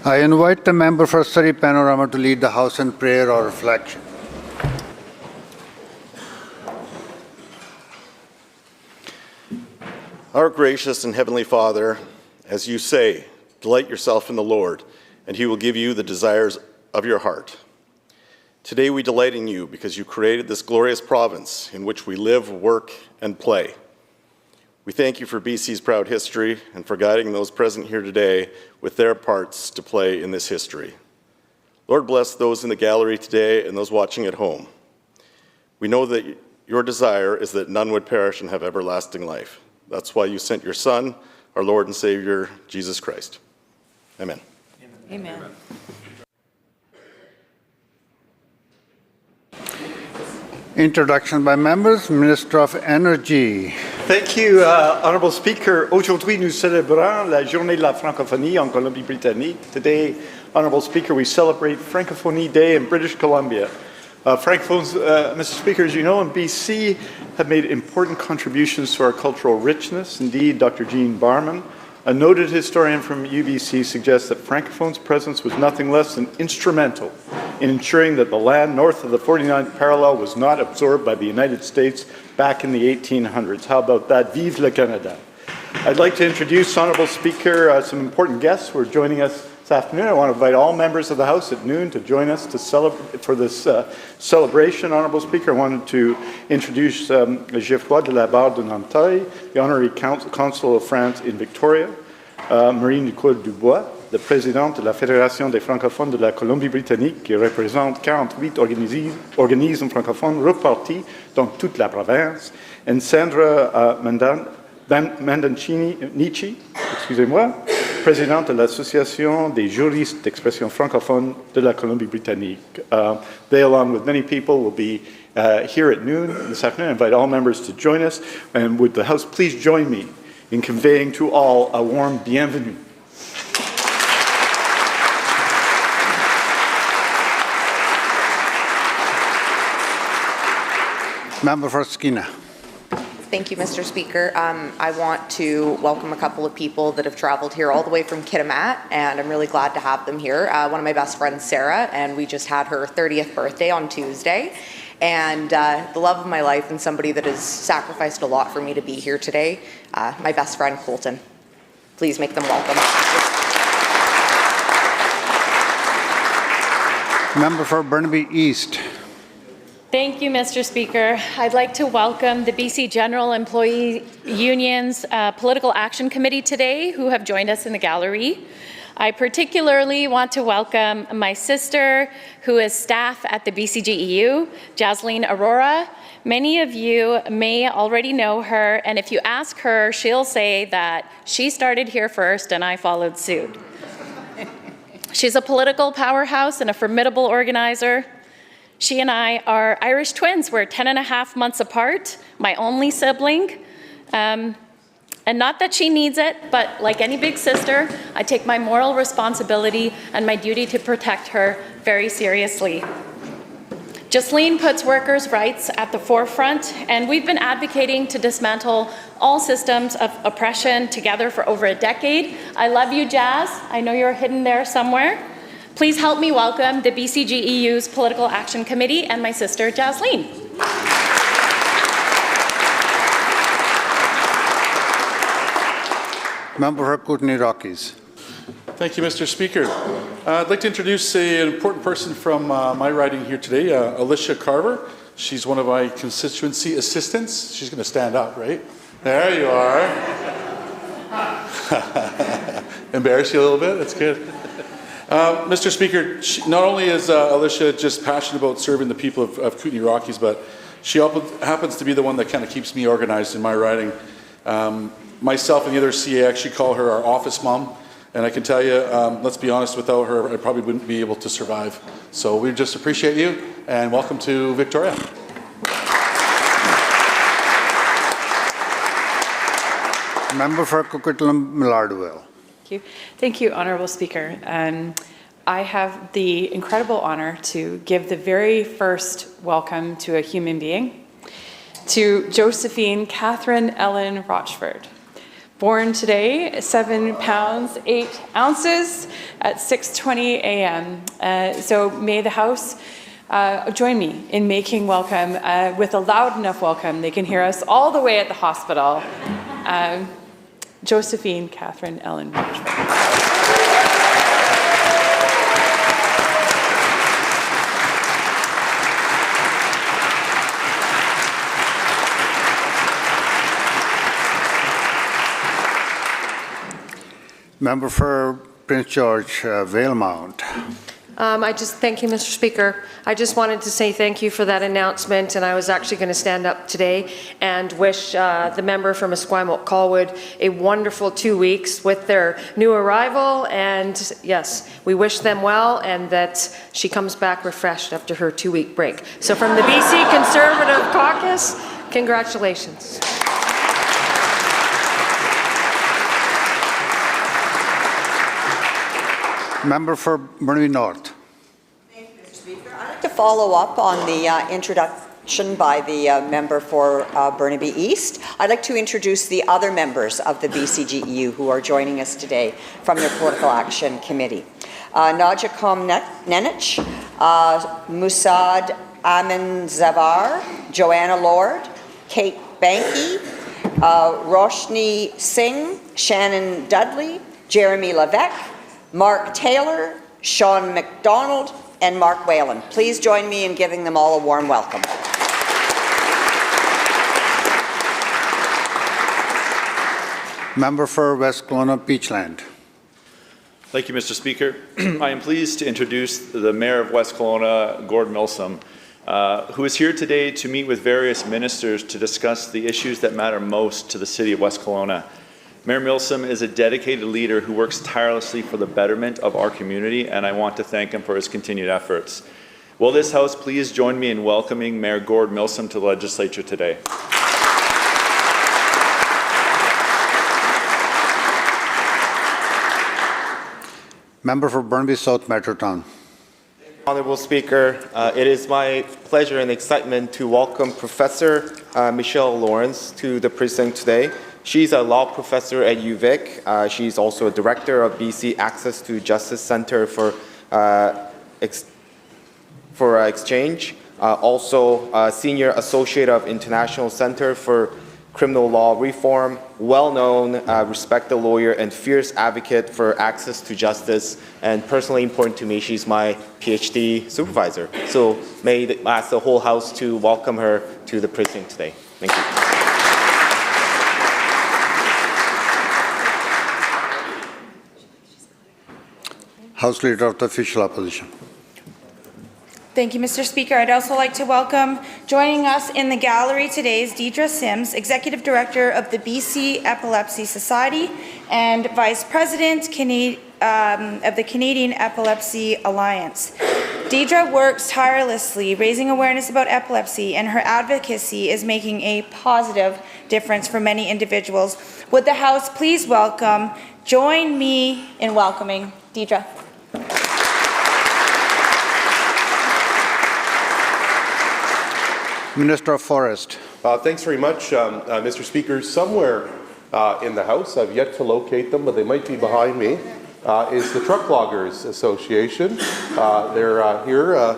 I invite the member for Surrey Panorama to lead the House in prayer or reflection. Our gracious and heavenly Father, as you say, delight yourself in the Lord, and he will give you the desires of your heart. Today we delight in you because you created this glorious province in which we live, work, and play. We thank you for BC's proud history and for guiding those present here today with their parts to play in this history. Lord, bless those in the gallery today and those watching at home. We know that your desire is that none would perish and have everlasting life. That's why you sent your Son, our Lord and Savior, Jesus Christ. Amen. Amen. Introduction by members. Minister of Energy. Thank you, Honourable Speaker. Aujourd'hui, nous célébrons la Journée de la Francophonie en Colombie-Britannique. Today, Honourable Speaker, we celebrate Francophonie Day in British Columbia. Francophones, Mr. Speaker, as you know, in BC have made important contributions to our cultural richness. Indeed, Dr. Jean Barman, a noted historian from UBC, suggests that Francophones' presence was nothing less than instrumental in ensuring that the land north of the 49th parallel was not absorbed by the United States back in the 1800s. How about that? Vive le Canada. I'd like to introduce, Honourable Speaker, some important guests who are joining us this afternoon. I want to invite all members of the House at noon to join us to celebrate for this celebration. Honourable Speaker, I wanted to introduce Geoffroy de la Barre de Nanteuil, the Honorary Consul of France in Victoria, Marie-Nicole Dubois, the Présidente de la Fédération des francophones de la Colombie-Britannique, qui représente 48 organismes francophones repartis dans toute la province, and Sandra Mandancini, excusez-moi, Présidente de l'Association des juristes d'expression francophone de la Colombie-Britannique. They, along with many people, will be here at noon this afternoon. I invite all members to join us, and would the House please join me in conveying to all a warm bienvenue. Member for Skeena. Thank you, Mr. Speaker. I want to welcome a couple of people that have traveled here all the way from Kitimat, and I'm really glad to have them here. One of my best friends, Sarah, and we just had her 30th birthday on Tuesday. And the love of my life and somebody that has sacrificed a lot for me to be here today, my best friend, Colton. Please make them welcome. Member for Burnaby East. Thank you, Mr. Speaker. I'd like to welcome the BC General Employee Union's Political Action Committee today, who have joined us in the gallery. I particularly want to welcome my sister, who is staff at the BCGEU, Jasleen Aurora. Many of you may already know her, and if you ask her, she'll say that she started here first and I followed suit. She's a political powerhouse and a formidable organizer. She and I are Irish twins. We're 10.5 months apart, my only sibling. And not that she needs it, but like any big sister, I take my moral responsibility and my duty to protect her very seriously. Jasleen puts workers' rights at the forefront, and we've been advocating to dismantle all systems of oppression together for over a decade. I love you, Jazz. I know you're hidden there somewhere. Please help me welcome the BCGEU's Political Action Committee and my sister, Jasleen. Member for Kootenay Rockies. Thank you, Mr. Speaker. I'd like to introduce an important person from my riding here today, Alicia Carver. She's one of my constituency assistants. She's going to stand up, right? There you are. Embarrass you a little bit? That's good. Mr. Speaker, not only is Alicia just passionate about serving the people of Kootenay Rockies, but she happens to be the one that kind of keeps me organized in my riding. Myself and the other CA actually call her our office mom, and I can tell you, let's be honest, without her, I probably wouldn't be able to survive. So we just appreciate you, and welcome to Victoria. Member for Coquitlam-Millardville. Thank you, Honourable Speaker. I have the incredible honour to give the very first welcome to a human being, to Josephine Catherine Ellen Rochford. born today, 7 pounds, 8 ounces at 6:20 a.m. So may the House join me in making welcome with a loud enough welcome they can hear us all the way at the hospital. Josephine Catherine Ellen Marchford. Member for Prince George, Valemount. Thank you, Mr. Speaker. I just wanted to say thank you for that announcement, and I was actually going to stand up today and wish the member from Esquimalt-Colwood a wonderful 2 weeks with their new arrival, and yes, we wish them well and that she comes back refreshed after her 2-week break. So from the BC Conservative Caucus, congratulations. Member for Burnaby North. Thank you, Mr. Speaker. I'd like to follow up on the introduction by the member for Burnaby East. I'd like to introduce the other members of the BCGEU who are joining us today from their Political Action Committee. Nadia Komnenich, Musad Amin Zavar, Joanna Lord, Kate Banky, Roshni Singh, Shannon Dudley, Jeremy Levesque, Mark Taylor, Sean McDonald, and Mark Whalen. Please join me in giving them all a warm welcome. Member for West Kelowna Beachland. Thank you, Mr. Speaker. I am pleased to introduce the Mayor of West Kelowna, Gord Milsom, who is here today to meet with various ministers to discuss the issues that matter most to the City of West Kelowna. Mayor Milsom is a dedicated leader who works tirelessly for the betterment of our community, and I want to thank him for his continued efforts. Will this House please join me in welcoming Mayor Gord Milsom to the Legislature today? Member for Burnaby South Metrotown. Honourable Speaker, it is my pleasure and excitement to welcome Professor Michelle Lawrence to the precinct today. She's a law professor at UVic. She's also a director of BC Access to Justice Centre for Exchange, also a senior associate of International Centre for Criminal Law Reform, well-known, respected lawyer and fierce advocate for access to justice, and personally important to me, she's my PhD supervisor. So may I ask the whole House to welcome her to the precinct today. Thank you. House Leader of the Official Opposition. Thank you, Mr. Speaker. I'd also like to welcome, joining us in the gallery today is Deidre Sims, Executive Director of the BC Epilepsy Society and Vice President of the Canadian Epilepsy Alliance. Deidre works tirelessly raising awareness about epilepsy, and her advocacy is making a positive difference for many individuals. Would the House please join me in welcoming Deidre. Minister of Forest. Thanks very much, Mr. Speaker. Somewhere in the House, I've yet to locate them, but they might be behind me, is the Truck Loggers Association. They're here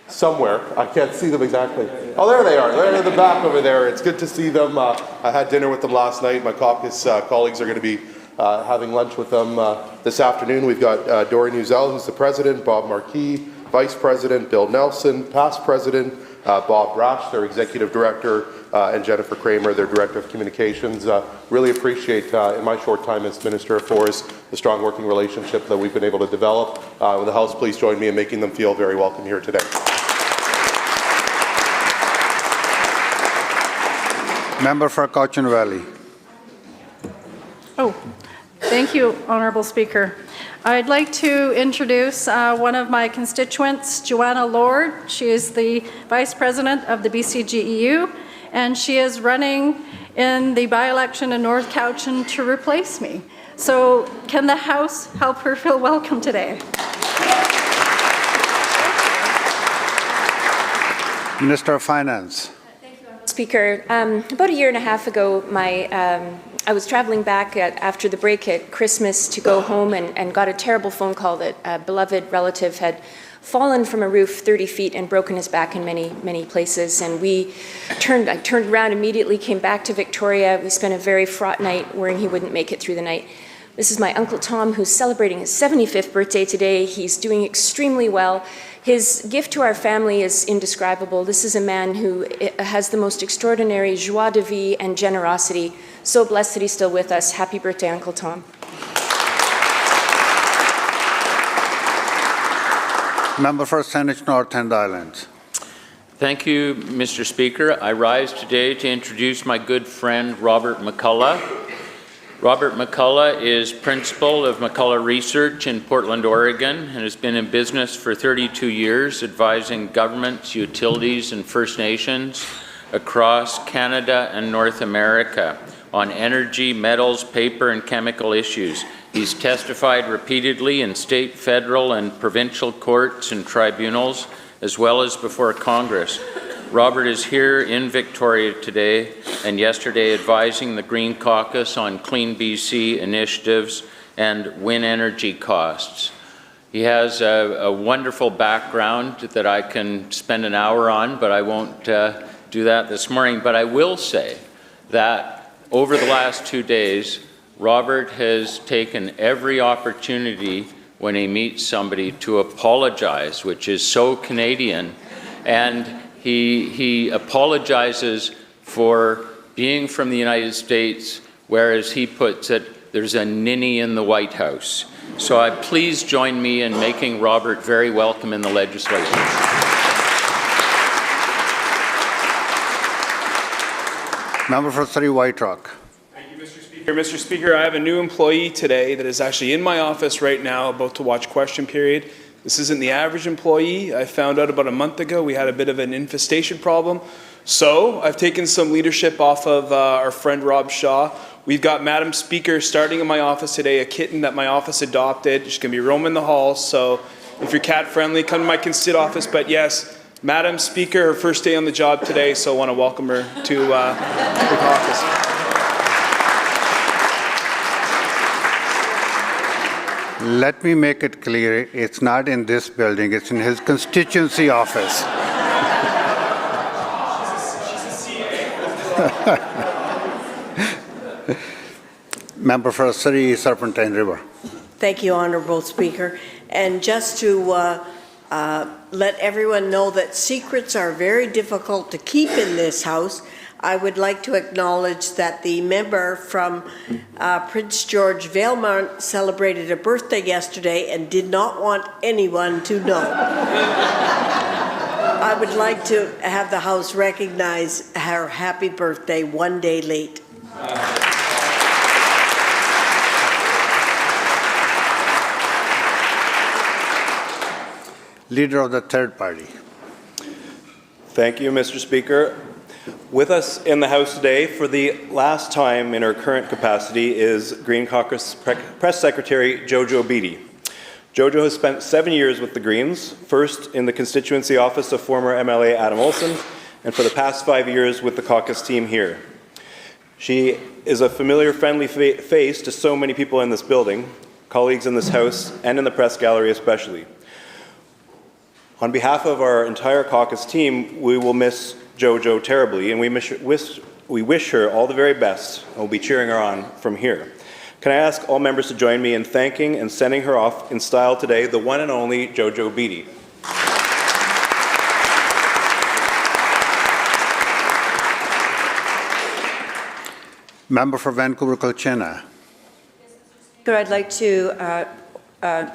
somewhere. I can't see them exactly. Oh, there they are. They're in the back over there. It's good to see them. I had dinner with them last night. My caucus colleagues are going to be having lunch with them this afternoon. We've got Dorian Uzel, who's the president, Bob Marquis, vice president, Bill Nelson, past president, Bob Rash, their executive director, and Jennifer Kramer, their director of communications. Really appreciate, in my short time as Minister of Forest, the strong working relationship that we've been able to develop. Will the House please join me in making them feel very welcome here today. Member for Cochin Valley. Thank you, Honourable Speaker. I'd like to introduce one of my constituents, Joanna Lord. She is the Vice President of the BCGEU, and she is running in the by-election in North Cowichan to replace me. So can the House help her feel welcome today? Minister of Finance. Thank you, Speaker. About a year and a half ago, my I was traveling back after the break at Christmas to go home and got a terrible phone call that a beloved relative had fallen from a roof 30 feet and broken his back in many, many places. And I turned around immediately, came back to Victoria. We spent a very fraught night worrying he wouldn't make it through the night. This is my Uncle Tom, who's celebrating his 75th birthday today. He's doing extremely well. His gift to our family is indescribable. This is a man who has the most extraordinary joie de vivre and generosity. So blessed that he's still with us. Happy birthday, Uncle Tom. Member for Saanich North and Islands. Thank you, Mr. Speaker. I rise today to introduce my good friend, Robert McCullough. Robert McCullough is principal of McCullough Research in Portland, Oregon, and has been in business for 32 years, advising governments, utilities, and First Nations across Canada and North America on energy, metals, paper, and chemical issues. He's testified repeatedly in state, federal, and provincial courts and tribunals, as well as before Congress. Robert is here in Victoria today and yesterday advising the Green Caucus on Clean BC initiatives and wind energy costs. He has a wonderful background that I can spend an hour on, but I won't do that this morning. But I will say that over the last 2 days, Robert has taken every opportunity when he meets somebody to apologize, which is so Canadian, and he apologizes for being from the United States, whereas he puts it, there's a ninny in the White House. So please join me in making Robert very welcome in the legislature. Member for Surrey White Rock. Mr. Speaker, I have a new employee today that is actually in my office right now about to watch question period. This isn't the average employee. I found out about a month ago we had a bit of an infestation problem. So I've taken some leadership off of our friend Rob Shaw. We've got Madam Speaker starting in my office today, a kitten that my office adopted. She's going to be roaming the halls. So if you're cat friendly, come to my constituent office. But yes, Madam Speaker, her first day on the job today, so I want to welcome her to the caucus. Let me make it clear, it's not in this building, it's in his constituency office. Member for Surrey Serpentine River. Thank you, Honourable Speaker. And just to let everyone know that secrets are very difficult to keep in this House, I would like to acknowledge that the member from Prince George Valemount celebrated a birthday yesterday and did not want anyone to know. I would like to have the House recognize her happy birthday one day late. Leader of the third party. Thank you, Mr. Speaker. With us in the House today for the last time in her current capacity is Green Caucus Press Secretary Jojo Beattie. Jojo has spent 7 years with the Greens, first in the constituency office of former MLA Adam Olson, and for the past 5 years with the caucus team here. She is a familiar, friendly face to so many people in this building, colleagues in this House, and in the press gallery especially. On behalf of our entire caucus team, we will miss Jojo terribly, and we wish her all the very best, and we'll be cheering her on from here. Can I ask all members to join me in thanking and sending her off in style today, the one and only Jojo Beattie. Member for Vancouver Colchena. I'd like to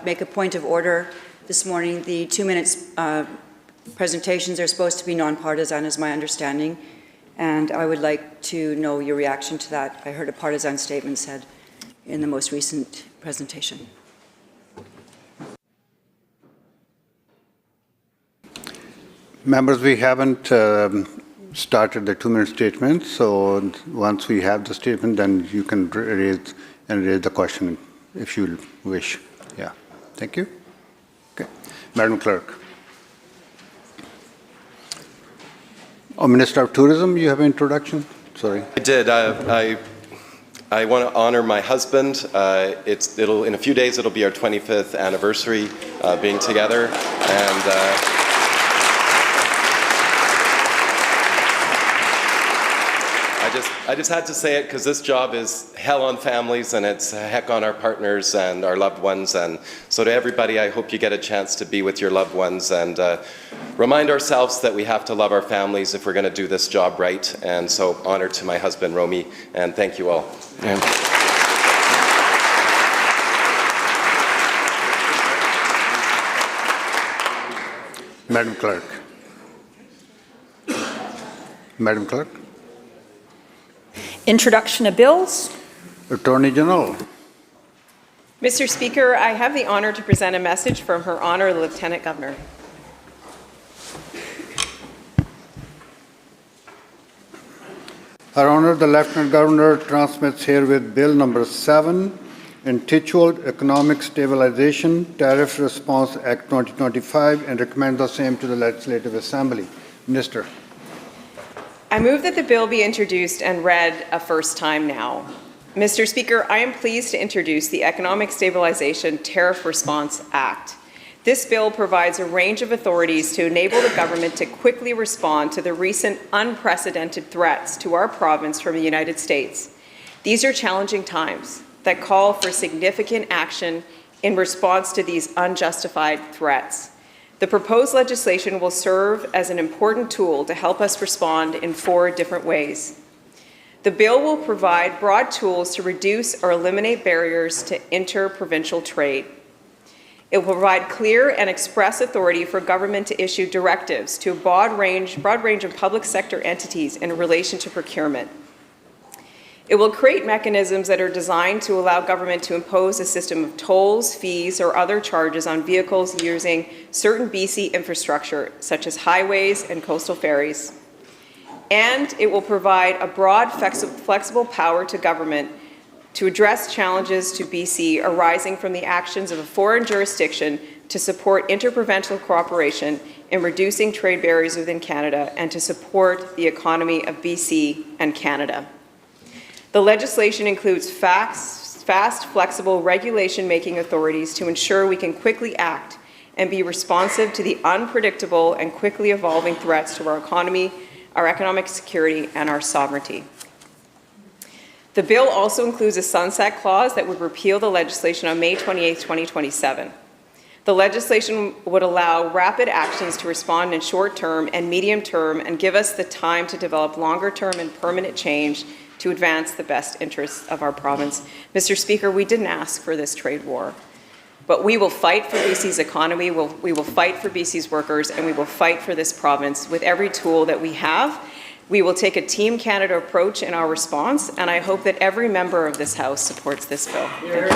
make a point of order this morning. The 2 minutes presentations are supposed to be nonpartisan, is my understanding, and I would like to know your reaction to that. I heard a partisan statement said in the most recent presentation. Members, we haven't started the 2 minute statement, so once we have the statement, then you can raise the question if you wish. Yeah, thank you. Okay, Madam Clerk. Oh, Minister of Tourism, you have an introduction? Sorry. I did. I I want to honor my husband. In a few days, it'll be our 25th anniversary being together. And I just had to say it because this job is hell on families and it's heck on our partners and our loved ones. And so to everybody, I hope you get a chance to be with your loved ones and remind ourselves that we have to love our families if we're going to do this job right. And so honor to my husband, Romy, and thank you all. And Madam Clerk. Madam Clerk. Introduction of bills. Attorney General. Mr. Speaker, I have the honor to present a message from Her Honor, the Lieutenant Governor. Her Honor, the Lieutenant Governor transmits herewith Bill Number 7, entitled Economic Stabilization Tariff Response Act 2025, and recommends the same to the Legislative Assembly. Minister. I move that the bill be introduced and read a first time now. Mr. Speaker, I am pleased to introduce the Economic Stabilization Tariff Response Act. This bill provides a range of authorities to enable the government to quickly respond to the recent unprecedented threats to our province from the United States. These are challenging times that call for significant action in response to these unjustified threats. The proposed legislation will serve as an important tool to help us respond in 4 different ways. The bill will provide broad tools to reduce or eliminate barriers to inter-provincial trade. It will provide clear and express authority for government to issue directives to a broad range of public sector entities in relation to procurement. It will create mechanisms that are designed to allow government to impose a system of tolls, fees, or other charges on vehicles using certain BC infrastructure, such as highways and coastal ferries. And it will provide a broad, flexible power to government to address challenges to BC arising from the actions of a foreign jurisdiction to support interprovincial cooperation in reducing trade barriers within Canada and to support the economy of BC and Canada. The legislation includes fast, flexible regulation-making authorities to ensure we can quickly act and be responsive to the unpredictable and quickly evolving threats to our economy, our economic security, and our sovereignty. The bill also includes a sunset clause that would repeal the legislation on May 28, 2027. The legislation would allow rapid actions to respond in short term and medium term and give us the time to develop longer term and permanent change to advance the best interests of our province. Mr. Speaker, we didn't ask for this trade war, but we will fight for BC's economy, we will fight for BC's workers, and we will fight for this province with every tool that we have. We will take a Team Canada approach in our response, and I hope that every member of this House supports this bill. Thank you.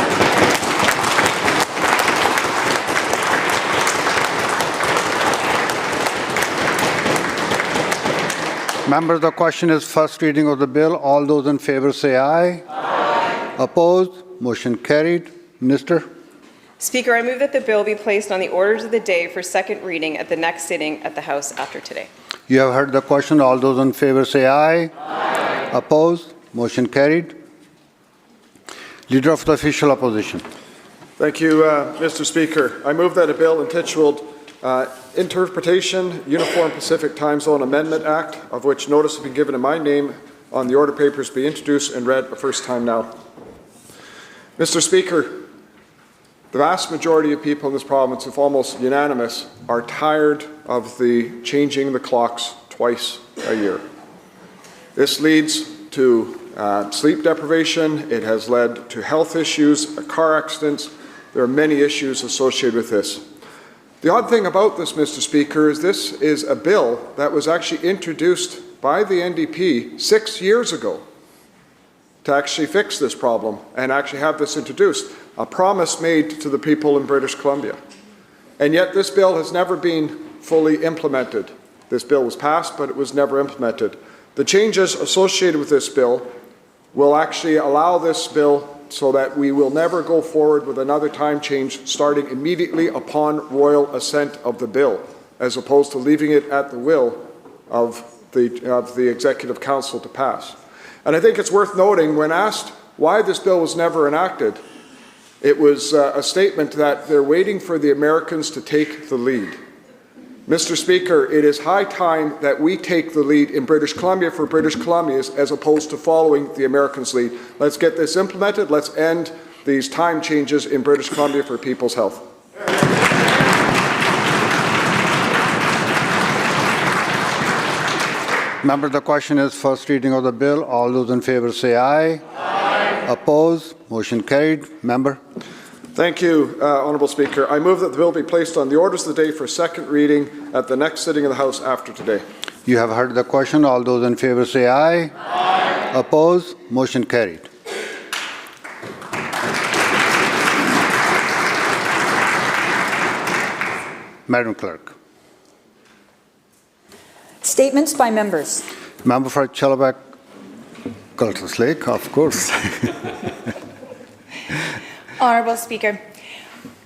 Members, the question is first reading of the bill. All those in favor say aye. Aye. Opposed? Motion carried. Minister. Speaker, I move that the bill be placed on the orders of the day for second reading at the next sitting at the House after today. You have heard the question. All those in favor say aye. Aye. Opposed? Motion carried. Leader of the Official Opposition. Thank you, Mr. Speaker. I move that a bill entitled Interpretation Uniform Pacific Time Zone Amendment Act, of which notice has been given in my name on the order papers, be introduced and read a first time now. Mr. Speaker, the vast majority of people in this province, if almost unanimous, are tired of the changing the clocks twice a year. This leads to sleep deprivation. It has led to health issues, car accidents. There are many issues associated with this. The odd thing about this, Mr. Speaker, is this is a bill that was actually introduced by the NDP 6 years ago to actually fix this problem and actually have this introduced, a promise made to the people in British Columbia. And yet this bill has never been fully implemented. This bill was passed, but it was never implemented. The changes associated with this bill will actually allow this bill so that we will never go forward with another time change starting immediately upon royal assent of the bill, as opposed to leaving it at the will of the Executive Council to pass. And I think it's worth noting, when asked why this bill was never enacted. It was a statement that they're waiting for the Americans to take the lead. Mr. Speaker, it is high time that we take the lead in British Columbia for British Columbians as opposed to following the Americans' lead. Let's get this implemented. Let's end these time changes in British Columbia for people's health. Member, the question is first reading of the bill. All those in favor say aye. Aye. Opposed? Motion carried. Member. Thank you, Honourable Speaker. I move that the bill be placed on the orders of the day for second reading at the next sitting of the House after today. You have heard the question. All those in favor say aye. Aye. Opposed? Motion carried. Madam Clerk. Statements by members. Member for Chalabac, Cultus Lake, of course. Honourable Speaker,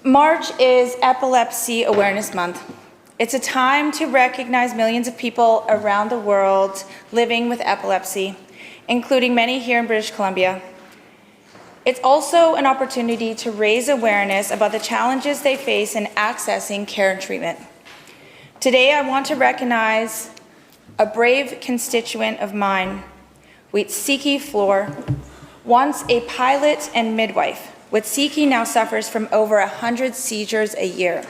March is Epilepsy Awareness Month. It's a time to recognize millions of people around the world living with epilepsy, including many here in British Columbia. It's also an opportunity to raise awareness about the challenges they face in accessing care and treatment. Today, I want to recognize a brave constituent of mine, Witsiki Floor, once a pilot and midwife. Witsiki now suffers from over 100 seizures a year.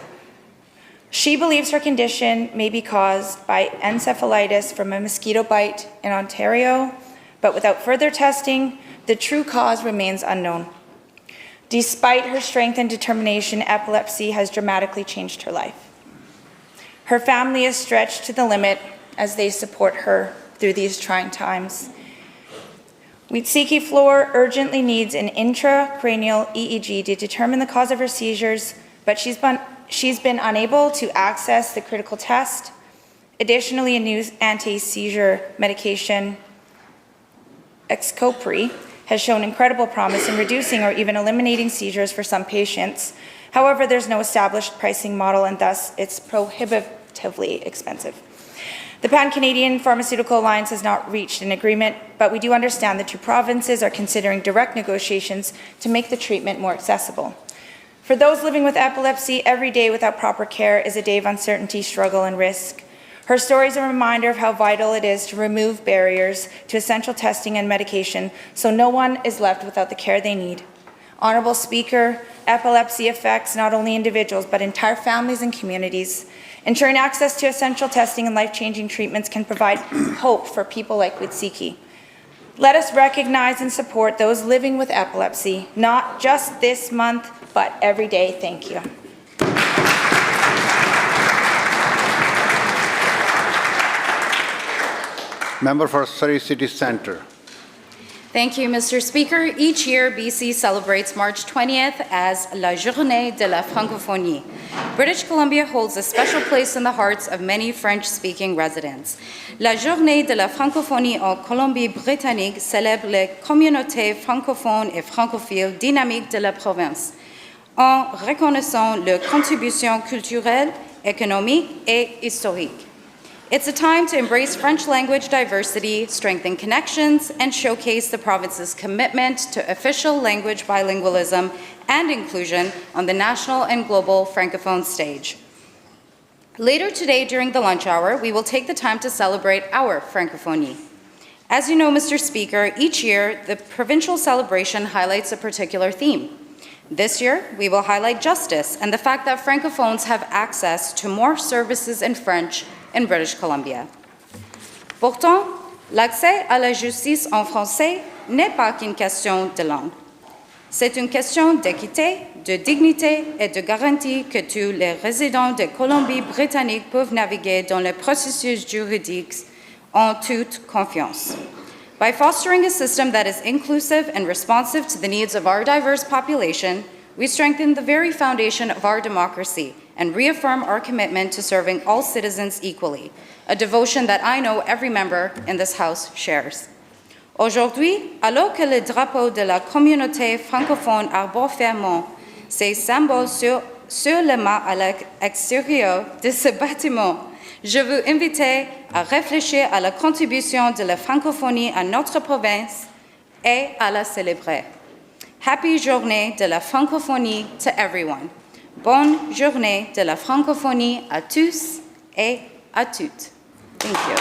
She believes her condition may be caused by encephalitis from a mosquito bite in Ontario, but without further testing, the true cause remains unknown. Despite her strength and determination, epilepsy has dramatically changed her life. Her family is stretched to the limit as they support her through these trying times. Witsiki Floor urgently needs an intracranial EEG to determine the cause of her seizures, but she's been unable to access the critical test. Additionally, a new anti-seizure medication, Xcopri, has shown incredible promise in reducing or even eliminating seizures for some patients. However, there's no established pricing model, and thus it's prohibitively expensive. The Pan-Canadian Pharmaceutical Alliance has not reached an agreement, but we do understand the two provinces are considering direct negotiations to make the treatment more accessible. For those living with epilepsy, every day without proper care is a day of uncertainty, struggle, and risk. Her story is a reminder of how vital it is to remove barriers to essential testing and medication so no one is left without the care they need. Honourable Speaker, epilepsy affects not only individuals but entire families and communities. Ensuring access to essential testing and life-changing treatments can provide hope for people like Witsiki. Let us recognize and support those living with epilepsy, not just this month, but every day. Thank you. Member for Surrey City Centre. Thank you, Mr. Speaker. Each year, BC celebrates March 20th as La Journée de la Francophonie. British Columbia holds a special place in the hearts of many French-speaking residents. La Journée de la Francophonie en Colombie-Britannique célèbre les communautés francophones et francophiles dynamiques de la province, en reconnaissant leurs contributions culturelles, économiques et historiques. It's a time to embrace French language diversity, strengthen connections, and showcase the province's commitment to official language bilingualism and inclusion on the national and global Francophone stage. Later today, during the lunch hour, we will take the time to celebrate our Francophonie. As you know, Mr. Speaker, each year, the provincial celebration highlights a particular theme. This year, we will highlight justice and the fact that Francophones have access to more services in French in British Columbia. Pourtant, l'accès à la justice en français n'est pas qu'une question de langue. C'est une question d'équité, de dignité et de garantie que tous les résidents de Colombie-Britannique peuvent naviguer dans le processus juridique en toute confiance. By fostering a system that is inclusive and responsive to the needs of our diverse population, we strengthen the very foundation of our democracy and reaffirm our commitment to serving all citizens equally, a devotion that I know every member in this House shares. Aujourd'hui, alors que le drapeau de la communauté francophone arbore fièrement ses symboles sur le mât à l'extérieur de ce bâtiment, je veux inviter à réfléchir à la contribution de la francophonie à notre province et à la célébrer. Happy Journée de la Francophonie to everyone. Bonne Journée de la Francophonie à tous et à toutes. Thank you.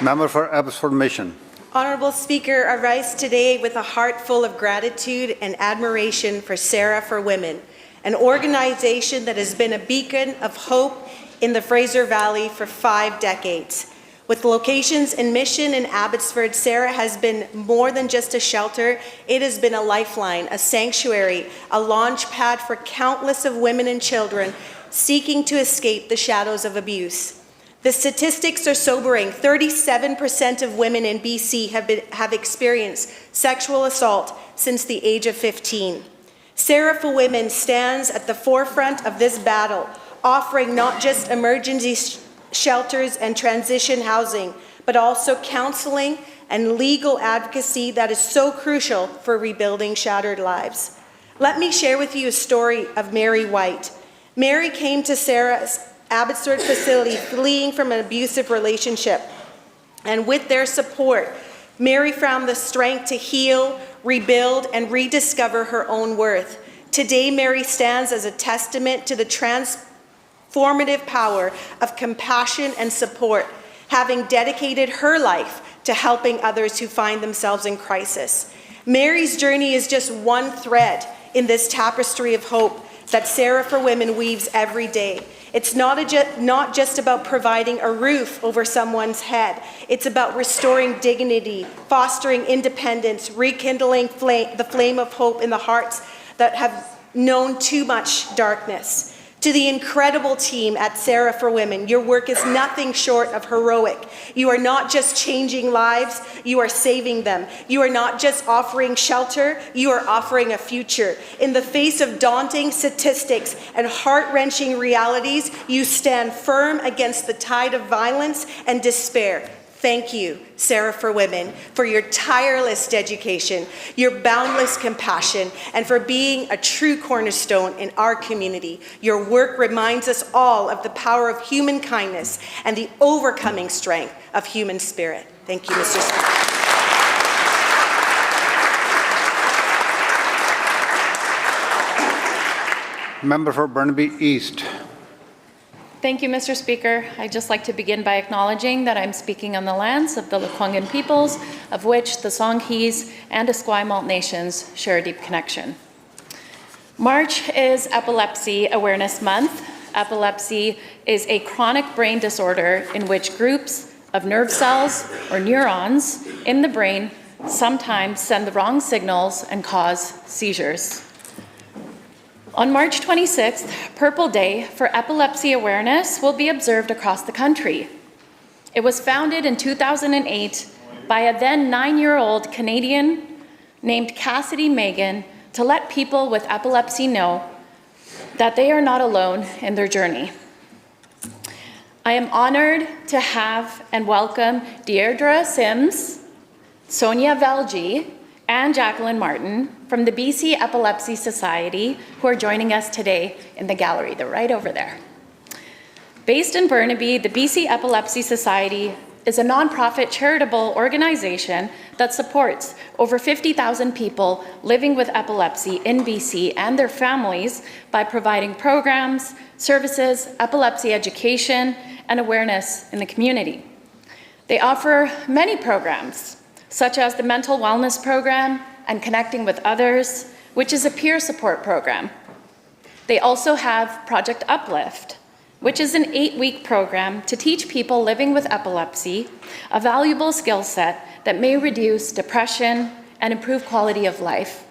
Member for Abbotsford Mission. Honorable Speaker, I rise today with a heart full of gratitude and admiration for Sarah for Women, an organization that has been a beacon of hope in the Fraser Valley for 5 decades. With locations in Mission and Abbotsford, Sarah has been more than just a shelter. It has been a lifeline, a sanctuary, a launch pad for countless of women and children seeking to escape the shadows of abuse. The statistics are sobering. 37% of women in BC have experienced sexual assault since the age of 15. Sarah for Women stands at the forefront of this battle, offering not just emergency shelters and transition housing, but also counseling and legal advocacy that is so crucial for rebuilding shattered lives. Let me share with you a story of Mary White. Mary came to Sarah's Abbotsford facility fleeing from an abusive relationship. And with their support, Mary found the strength to heal, rebuild, and rediscover her own worth. Today, Mary stands as a testament to the transformative power of compassion and support, having dedicated her life to helping others who find themselves in crisis. Mary's journey is just one thread in this tapestry of hope that Sarah for Women weaves every day. It's not just about providing a roof over someone's head. It's about restoring dignity, fostering independence, rekindling the flame of hope in the hearts that have known too much darkness. To the incredible team at Sarah for Women, your work is nothing short of heroic. You are not just changing lives, you are saving them. You are not just offering shelter, you are offering a future. In the face of daunting statistics and heart-wrenching realities, you stand firm against the tide of violence and despair. Thank you, Sarah for Women, for your tireless dedication, your boundless compassion, and for being a true cornerstone in our community. Your work reminds us all of the power of human kindness and the overcoming strength of human spirit. Thank you, Mr. Speaker. Member for Burnaby East. Thank you, Mr. Speaker. I'd just like to begin by acknowledging that I'm speaking on the lands of the Lekwungen peoples, of which the Songhees and Esquimalt nations share a deep connection. March is Epilepsy Awareness Month. Epilepsy is a chronic brain disorder in which groups of nerve cells or neurons in the brain sometimes send the wrong signals and cause seizures. On March 26th, Purple Day for Epilepsy Awareness will be observed across the country. It was founded in 2008 by a then 9-year-old Canadian named Cassidy Megan to let people with epilepsy know that they are not alone in their journey. I am honored to have and welcome Deirdre Sims, Sonia Velji, and Jacqueline Martin from the BC Epilepsy Society, who are joining us today in the gallery. They're right over there. Based in Burnaby, the BC Epilepsy Society is a nonprofit charitable organization that supports over 50,000 people living with epilepsy in BC and their families by providing programs, services, epilepsy education, and awareness in the community. They offer many programs, such as the Mental Wellness Program and Connecting with Others, which is a peer support program. They also have Project Uplift, which is an 8-week program to teach people living with epilepsy a valuable skill set that may reduce depression and improve quality of life.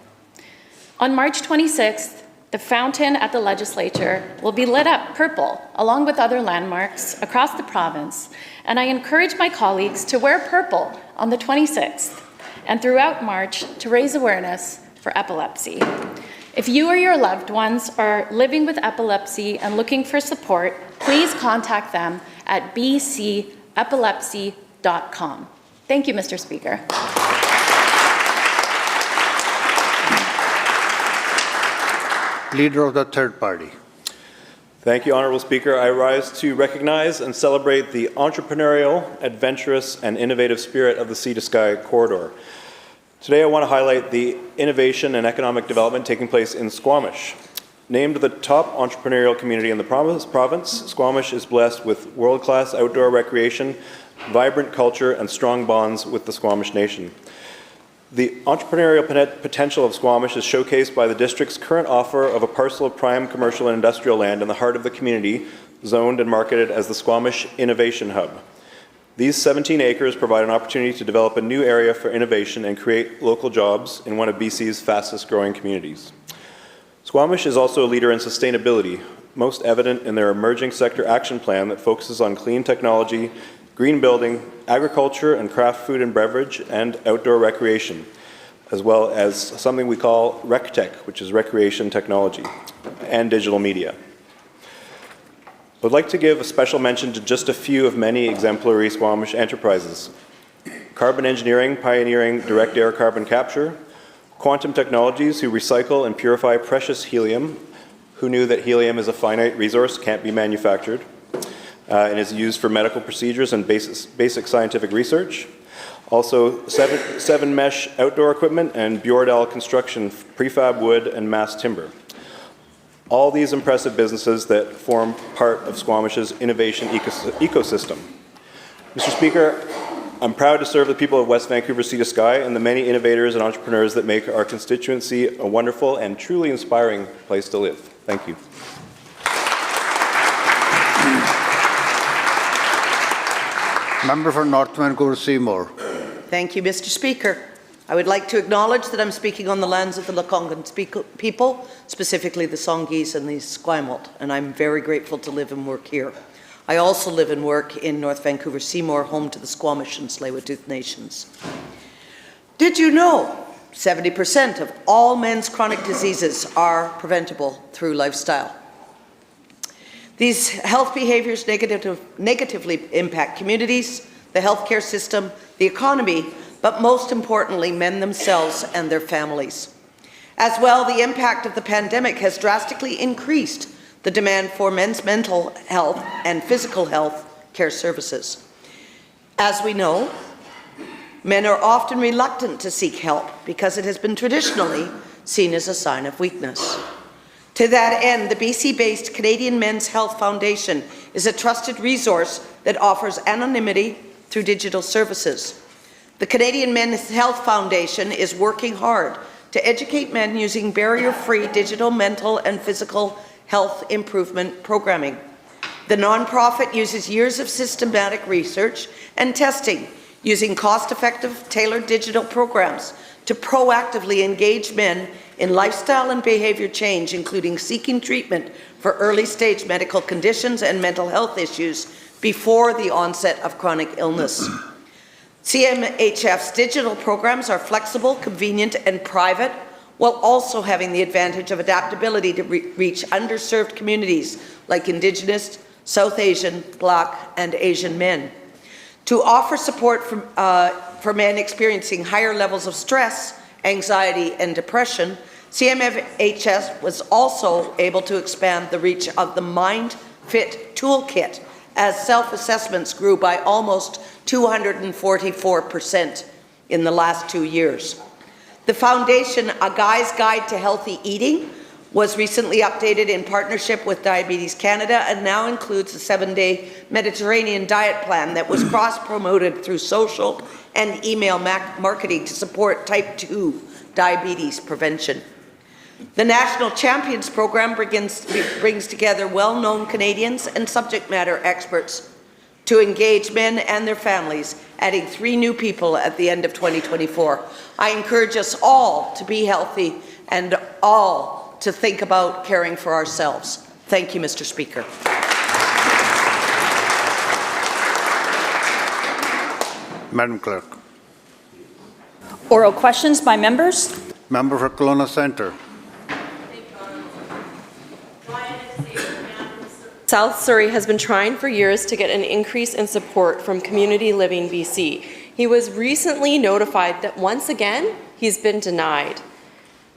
On March 26th, the fountain at the Legislature will be lit up purple, along with other landmarks across the province, and I encourage my colleagues to wear purple on the 26th and throughout March to raise awareness for epilepsy. If you or your loved ones are living with epilepsy and looking for support, please contact them at bcepilepsy.com. Thank you, Mr. Speaker. Leader of the third party. Thank you, Honourable Speaker. I rise to recognize and celebrate the entrepreneurial, adventurous, and innovative spirit of the Sea to Sky corridor. Today, I want to highlight the innovation and economic development taking place in Squamish. Named the top entrepreneurial community in the province, Squamish is blessed with world-class outdoor recreation, vibrant culture, and strong bonds with the Squamish Nation. The entrepreneurial potential of Squamish is showcased by the district's current offer of a parcel of prime commercial and industrial land in the heart of the community, zoned and marketed as the Squamish Innovation Hub. These 17 acres provide an opportunity to develop a new area for innovation and create local jobs in one of BC's fastest growing communities. Squamish is also a leader in sustainability, most evident in their emerging sector action plan that focuses on clean technology, green building, agriculture and craft food and beverage, and outdoor recreation, as well as something we call RecTech, which is recreation technology, and digital media. I would like to give a special mention to just a few of many exemplary Squamish enterprises. Carbon engineering, pioneering direct air carbon capture, quantum technologies, who recycle and purify precious helium. Who knew that helium is a finite resource, can't be manufactured, and is used for medical procedures and basic scientific research. Also, seven mesh outdoor equipment and Bjordal construction, prefab wood and mass timber. All these impressive businesses that form part of Squamish's innovation ecosystem. Mr. Speaker, I'm proud to serve the people of West Vancouver Sea to Sky and the many innovators and entrepreneurs that make our constituency a wonderful and truly inspiring place to live. Thank you. Member for North Vancouver Seymour. Thank you, Mr. Speaker. I would like to acknowledge that I'm speaking on the lands of the Lekwungen people, specifically the Songhees and the Esquimalt, and I'm very grateful to live and work here. I also live and work in North Vancouver Seymour, home to the Squamish and Tsleil-Waututh nations. Did you know 70% of all men's chronic diseases are preventable through lifestyle? These health behaviors negatively impact communities, the healthcare system, the economy, but most importantly, men themselves and their families. As well, the impact of the pandemic has drastically increased the demand for men's mental health and physical health care services. As we know, men are often reluctant to seek help because it has been traditionally seen as a sign of weakness. To that end, the BC-based Canadian Men's Health Foundation is a trusted resource that offers anonymity through digital services. The Canadian Men's Health Foundation is working hard to educate men using barrier-free digital mental and physical health improvement programming. The nonprofit uses years of systematic research and testing using cost-effective, tailored digital programs to proactively engage men in lifestyle and behavior change, including seeking treatment for early-stage medical conditions and mental health issues before the onset of chronic illness. CMHF's digital programs are flexible, convenient, and private, while also having the advantage of adaptability to reach underserved communities like Indigenous, South Asian, Black, and Asian men. To offer support for men experiencing higher levels of stress, anxiety, and depression, CMHS was also able to expand the reach of the Mind Fit Toolkit as self-assessments grew by almost 244% in the last 2 years. The foundation, A Guy's Guide to Healthy Eating, was recently updated in partnership with Diabetes Canada and now includes a 7-day Mediterranean diet plan that was cross-promoted through social and email marketing to support type 2 diabetes prevention. The National Champions Program brings together well-known Canadians and subject matter experts to engage men and their families, adding 3 new people at the end of 2024. I encourage us all to be healthy and all to think about caring for ourselves. Thank you, Mr. Speaker. Madam Clerk. Oral questions by members. Member for Kelowna Centre. South Surrey has been trying for years to get an increase in support from Community Living BC. He was recently notified that once again, he's been denied.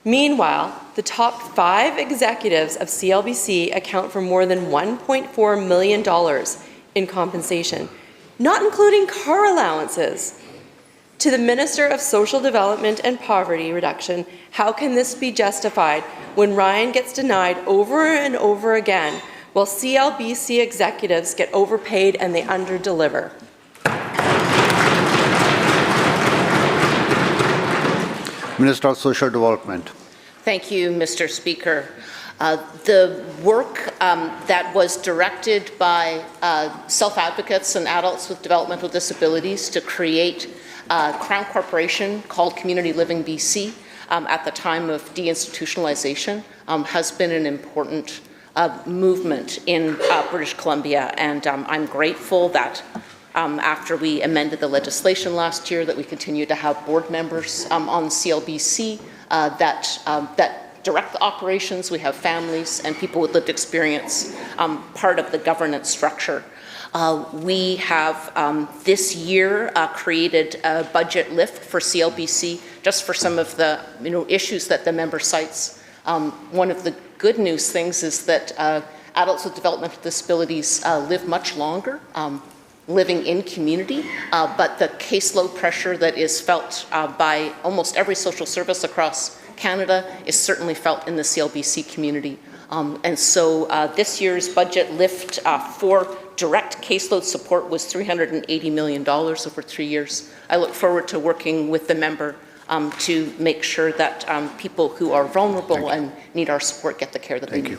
Meanwhile, the top 5 executives of CLBC account for more than $1.4 million in compensation, not including car allowances. To the Minister of Social Development and Poverty Reduction, how can this be justified when Ryan gets denied over and over again while CLBC executives get overpaid and they underdeliver? Minister of Social Development. Thank you, Mr. Speaker. The work that was directed by self-advocates and adults with developmental disabilities to create a Crown Corporation called Community Living BC at the time of deinstitutionalization has been an important movement in British Columbia, and I'm grateful that after we amended the legislation last year that we continue to have board members on CLBC that direct the operations. We have families and people with lived experience part of the governance structure. We have this year created a budget lift for CLBC just for some of the issues that the member cites. One of the good news things is that adults with developmental disabilities live much longer, living in community, but the caseload pressure that is felt by almost every social service across Canada is certainly felt in the CLBC community. And so this year's budget lift for direct caseload support was $380 million over 3 years. I look forward to working with the member to make sure that people who are vulnerable and need our support get the care that they need.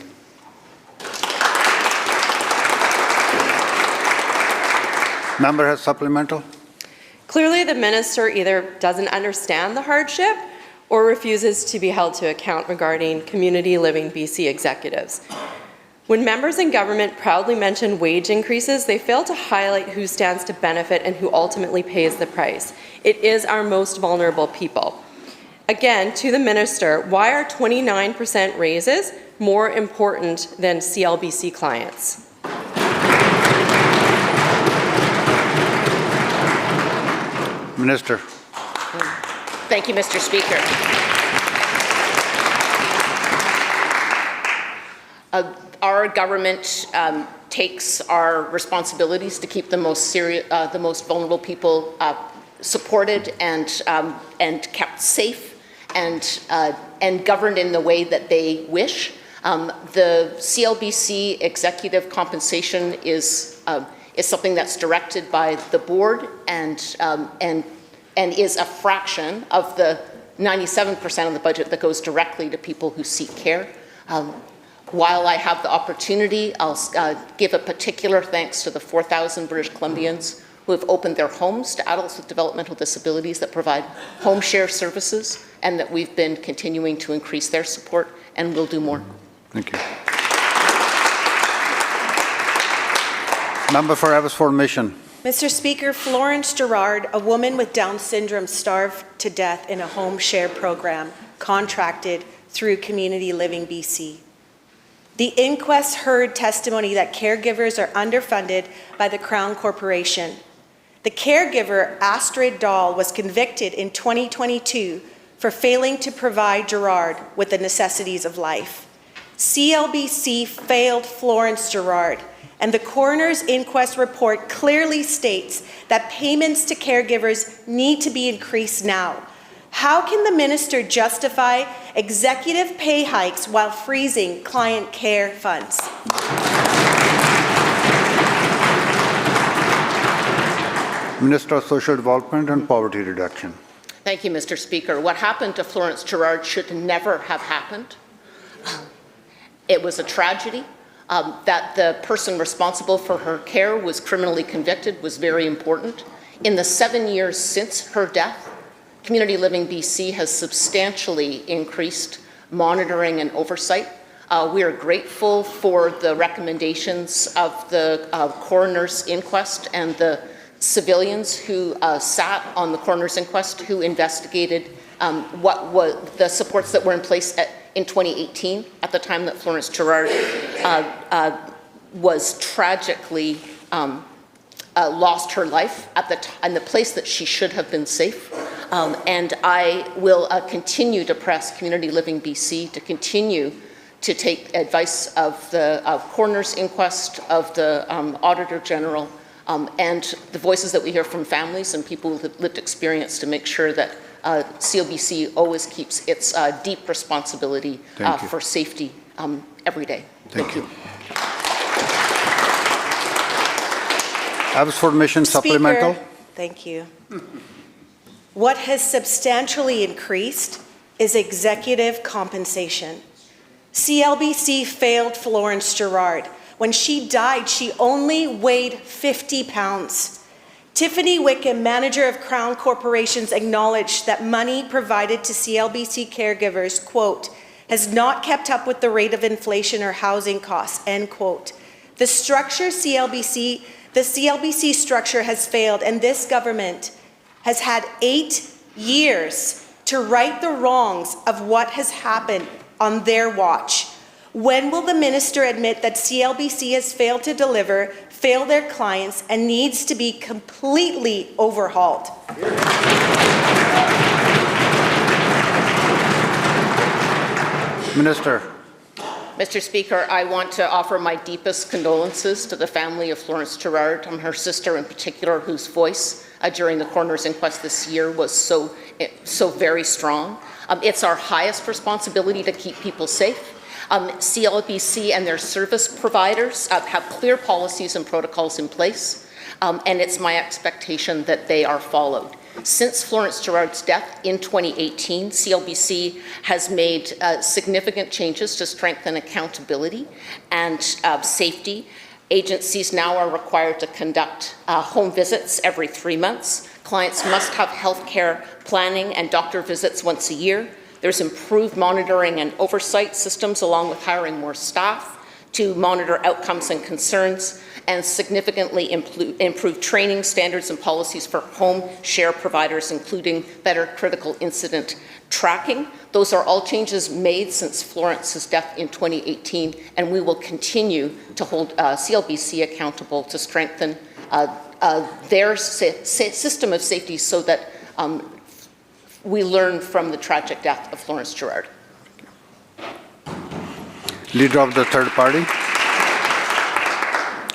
Member has supplemental. Clearly, the minister either doesn't understand the hardship or refuses to be held to account regarding Community Living BC executives. When members in government proudly mention wage increases, they fail to highlight who stands to benefit and who ultimately pays the price. It is our most vulnerable people. Again, to the minister, why are 29% raises more important than CLBC clients? Minister. Thank you, Mr. Speaker. Our government takes our responsibilities to keep the most vulnerable people supported and kept safe and governed in the way that they wish. The CLBC executive compensation is something that's directed by the board and is a fraction of the 97% of the budget that goes directly to people who seek care. While I have the opportunity, I'll give a particular thanks to the 4,000 British Columbians who have opened their homes to adults with developmental disabilities that provide home share services, and that we've been continuing to increase their support, and we'll do more. Thank you. Member for Abbotsford Mission. Mr. Speaker, Florence Gerard, a woman with Down syndrome, starved to death in a home share program contracted through Community Living BC. The inquest heard testimony that caregivers are underfunded by the Crown Corporation. The caregiver, Astrid Dahl, was convicted in 2022 for failing to provide Gerard with the necessities of life. CLBC failed Florence Gerard, and the coroner's inquest report clearly states that payments to caregivers need to be increased now. How can the minister justify executive pay hikes while freezing client care funds? Minister of Social Development and Poverty Reduction. Thank you, Mr. Speaker. What happened to Florence Gerard should never have happened. It was a tragedy. That the person responsible for her care was criminally convicted was very important. In the 7 years since her death, Community Living BC has substantially increased monitoring and oversight. We are grateful for the recommendations of the coroner's inquest and the civilians who sat on the coroner's inquest who investigated what was the supports that were in place in 2018 at the time that Florence Gerard was tragically lost her life in the place that she should have been safe. And I will continue to press Community Living BC to continue to take advice of the coroner's inquest, of the Auditor General, and the voices that we hear from families and people with lived experience to make sure that CLBC always keeps its deep responsibility for safety every day. Thank you. House Formation Supplemental. Speaker, thank you. What has substantially increased is executive compensation. CLBC failed Florence Gerard. When she died, she only weighed 50 pounds. Tiffany Wickham, manager of Crown Corporations, acknowledged that money provided to CLBC caregivers, quote, has not kept up with the rate of inflation or housing costs, end quote. The CLBC structure has failed, and this government has had 8 years to right the wrongs of what has happened on their watch. When will the minister admit that CLBC has failed to deliver, failed their clients, and needs to be completely overhauled? Minister. Mr. Speaker, I want to offer my deepest condolences to the family of Florence Gerard, her sister in particular, whose voice during the coroner's inquest this year was so very strong. It's our highest responsibility to keep people safe. CLBC and their service providers have clear policies and protocols in place, and it's my expectation that they are followed. Since Florence Gerard's death in 2018, CLBC has made significant changes to strengthen accountability and safety. Agencies now are required to conduct home visits every 3 months. Clients must have health care planning and doctor visits once a year. There's improved monitoring and oversight systems, along with hiring more staff to monitor outcomes and concerns, and significantly improved training standards and policies for home share providers, including better critical incident tracking. Those are all changes made since Florence's death in 2018, and we will continue to hold CLBC accountable to strengthen their system of safety so that we learn from the tragic death of Florence Gerard. Leader of the third party.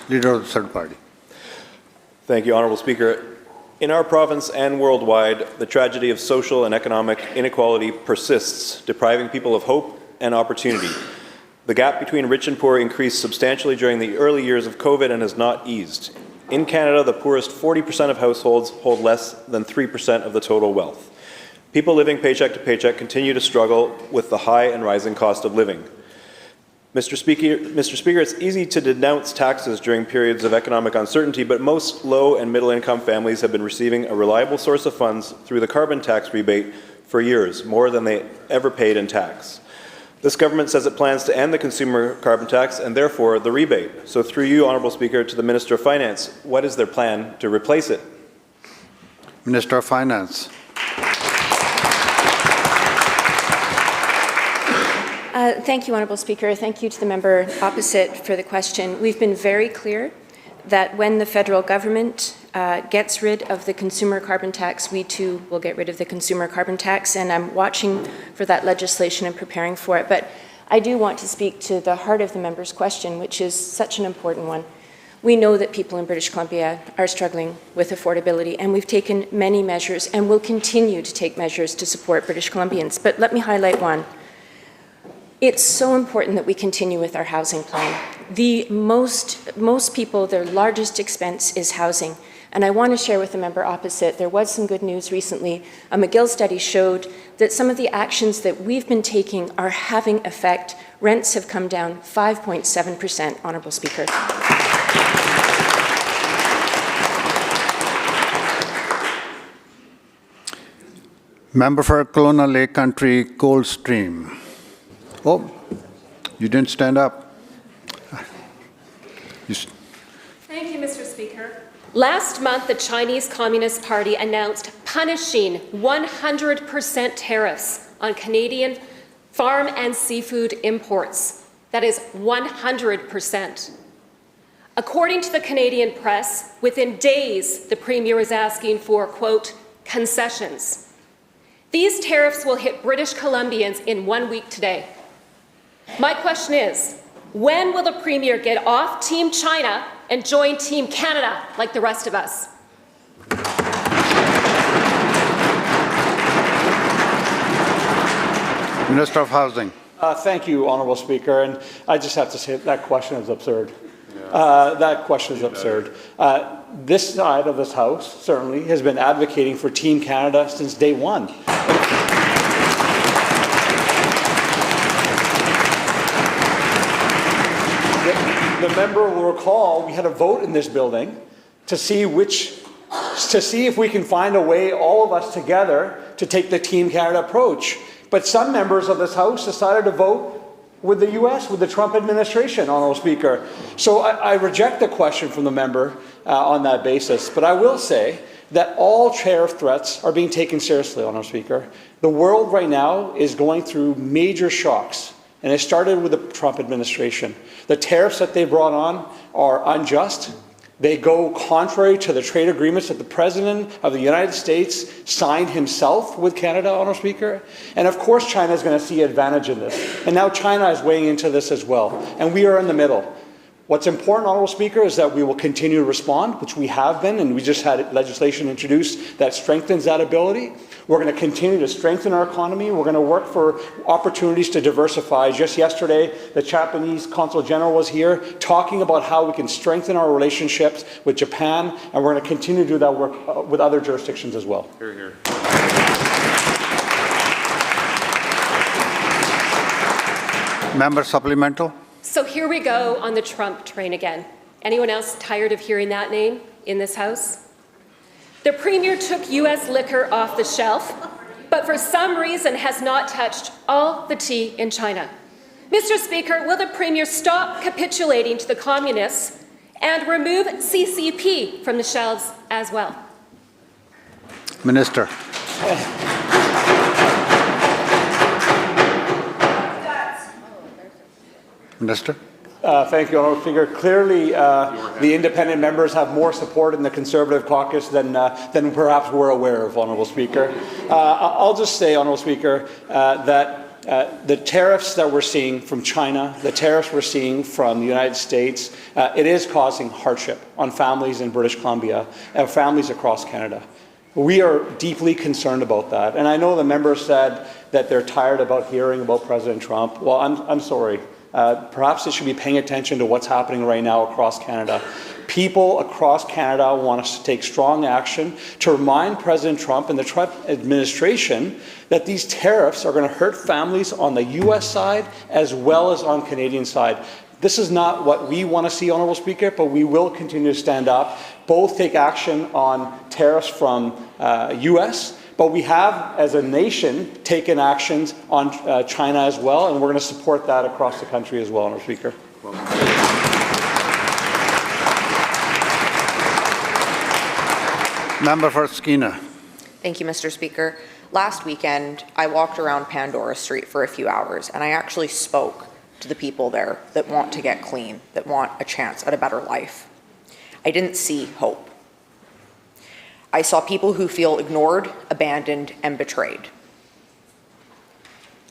Leader of the third party. Thank you, Honourable Speaker. In our province and worldwide, the tragedy of social and economic inequality persists, depriving people of hope and opportunity. The gap between rich and poor increased substantially during the early years of COVID and has not eased. In Canada, the poorest 40% of households hold less than 3% of the total wealth. People living paycheck to paycheck continue to struggle with the high and rising cost of living. Mr. Speaker, it's easy to denounce taxes during periods of economic uncertainty, but most low and middle income families have been receiving a reliable source of funds through the carbon tax rebate for years, more than they ever paid in tax. This government says it plans to end the consumer carbon tax and therefore the rebate. So through you, Honourable Speaker, to the Minister of Finance, what is their plan to replace it? Minister of Finance. Thank you, Honourable Speaker. Thank you to the member opposite for the question. We've been very clear that when the federal government gets rid of the consumer carbon tax, we too will get rid of the consumer carbon tax, and I'm watching for that legislation and preparing for it. But I do want to speak to the heart of the member's question, which is such an important one. We know that people in British Columbia are struggling with affordability, and we've taken many measures and will continue to take measures to support British Columbians. But let me highlight one. It's so important that we continue with our housing plan. Most people, their largest expense is housing. And I want to share with the member opposite, there was some good news recently. A McGill study showed that some of the actions that we've been taking are having effect. Rents have come down 5.7%, Honourable Speaker. Member for Kelowna Lake Country, Coldstream. Oh, you didn't stand up. Thank you, Mr. Speaker. Last month, the Chinese Communist Party announced punishing 100% tariffs on Canadian farm and seafood imports. That is 100%. According to the Canadian press, within days, the Premier was asking for, quote, concessions. These tariffs will hit British Columbians in 1 week today. My question is, when will the Premier get off Team China and join Team Canada like the rest of us? Minister of Housing. Thank you, Honourable Speaker, and I just have to say that question is absurd. That question is absurd. This side of this House certainly has been advocating for Team Canada since day one. The member will recall we had a vote in this building to see if we can find a way, all of us together, to take the Team Canada approach. But some members of this House decided to vote with the U.S., with the Trump administration, Honourable Speaker. So I reject the question from the member on that basis. But I will say that all tariff threats are being taken seriously, Honourable Speaker. The world right now is going through major shocks, and it started with the Trump administration. The tariffs that they brought on are unjust. They go contrary to the trade agreements that the President of the United States signed himself with Canada, Honourable Speaker. And of course China is going to see advantage in this. And now China is weighing into this as well. And we are in the middle. What's important, Honourable Speaker, is that we will continue to respond, which we have been, and we just had legislation introduced that strengthens that ability. We're going to continue to strengthen our economy. We're going to work for opportunities to diversify. Just yesterday, the Japanese Consul General was here talking about how we can strengthen our relationships with Japan, and we're going to continue to do that work with other jurisdictions as well. Hear, hear. Member supplemental. So here we go on the Trump train again. Anyone else tired of hearing that name in this House? The Premier took U.S. liquor off the shelf, but for some reason has not touched all the tea in China. Mr. Speaker, will the Premier stop capitulating to the communists and remove CCP from the shelves as well? Minister. Minister. Thank you, Honourable Speaker. Clearly, the independent members have more support in the Conservative caucus than perhaps we're aware of, Honourable Speaker. I'll just say, Honourable Speaker, that the tariffs that we're seeing from China, the tariffs we're seeing from the United States, it is causing hardship on families in British Columbia and families across Canada. We are deeply concerned about that. And I know the member said that they're tired about hearing about President Trump. Well, I'm sorry. Perhaps they should be paying attention to what's happening right now across Canada. People across Canada want us to take strong action to remind President Trump and the Trump administration that these tariffs are going to hurt families on the U.S. side as well as on Canadian side. This is not what we want to see, Honourable Speaker, but we will continue to stand up, both take action on tariffs from U.S., but we have, as a nation, taken actions on China as well, and we're going to support that across the country as well, Mr. Speaker. Member for Skeena. Thank you, Mr. Speaker. Last weekend, I walked around Pandora Street for a few hours, and I actually spoke to the people there that want to get clean, that want a chance at a better life. I didn't see hope. I saw people who feel ignored, abandoned, and betrayed.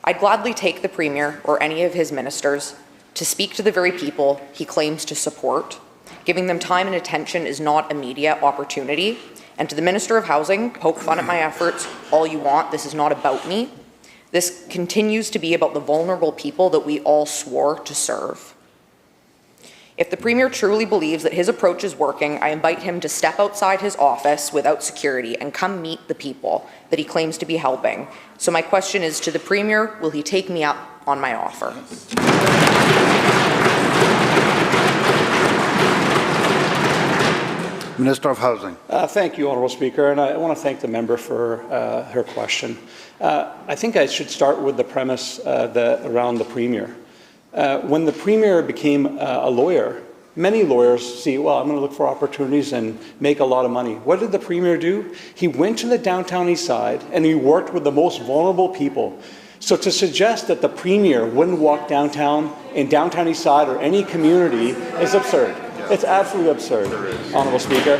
I'd gladly take the Premier or any of his ministers to speak to the very people he claims to support. Giving them time and attention is not a media opportunity. And to the Minister of Housing, poke fun at my efforts all you want. This is not about me. This continues to be about the vulnerable people that we all swore to serve. If the Premier truly believes that his approach is working, I invite him to step outside his office without security and come meet the people that he claims to be helping. So my question is to the Premier, will he take me up on my offer? Minister of Housing. Thank you, Honourable Speaker, and I want to thank the member for her question. I think I should start with the premise around the Premier. When the Premier became a lawyer, many lawyers see, well, I'm going to look for opportunities and make a lot of money. What did the Premier do? He went to the downtown east side and he worked with the most vulnerable people. So to suggest that the Premier wouldn't walk downtown in downtown east side or any community is absurd. It's absolutely absurd, Honourable Speaker.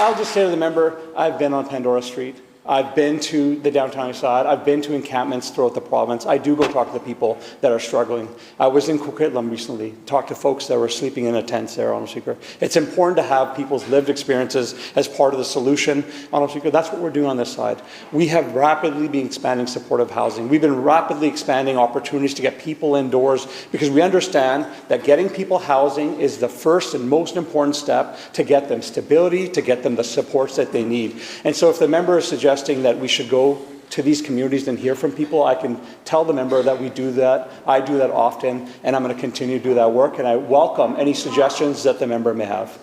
I'll just say to the member, I've been on Pandora Street. I've been to the downtown side. I've been to encampments throughout the province. I do go talk to the people that are struggling. I was in Coquitlam recently, talked to folks that were sleeping in a tent there, Honourable Speaker. It's important to have people's lived experiences as part of the solution, Honourable Speaker. That's what we're doing on this side. We have rapidly been expanding supportive housing. We've been rapidly expanding opportunities to get people indoors because we understand that getting people housing is the first and most important step to get them stability, to get them the supports that they need. And so if the member is suggesting that we should go to these communities and hear from people, I can tell the member that we do that. I do that often, and I'm going to continue to do that work, and I welcome any suggestions that the member may have.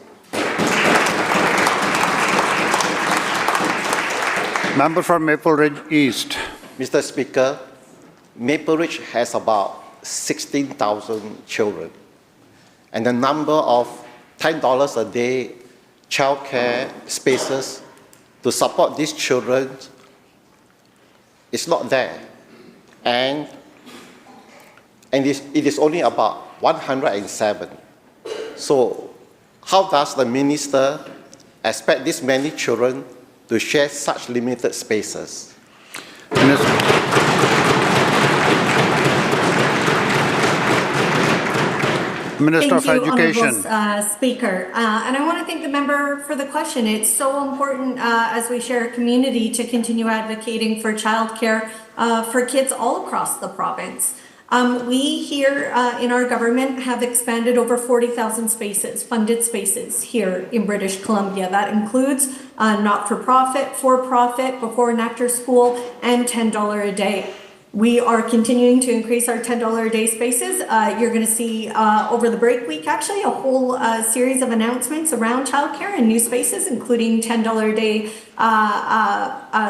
Member for Maple Ridge East. Mr. Speaker, Maple Ridge has about 16,000 children, and the number of $10 a day childcare spaces to support these children is not there. And it is only about 107. So how does the minister expect these many children to share such limited spaces? Minister of Education. Honorable Speaker. And I want to thank the member for the question. It's so important as we share a community to continue advocating for childcare for kids all across the province. We here in our government have expanded over 40,000 spaces, funded spaces here in British Columbia. That includes not-for-profit, for-profit, before and after school, and $10 a day. We are continuing to increase our $10 a day spaces. You're going to see over the break week, actually, a whole series of announcements around childcare and new spaces, including $10 a day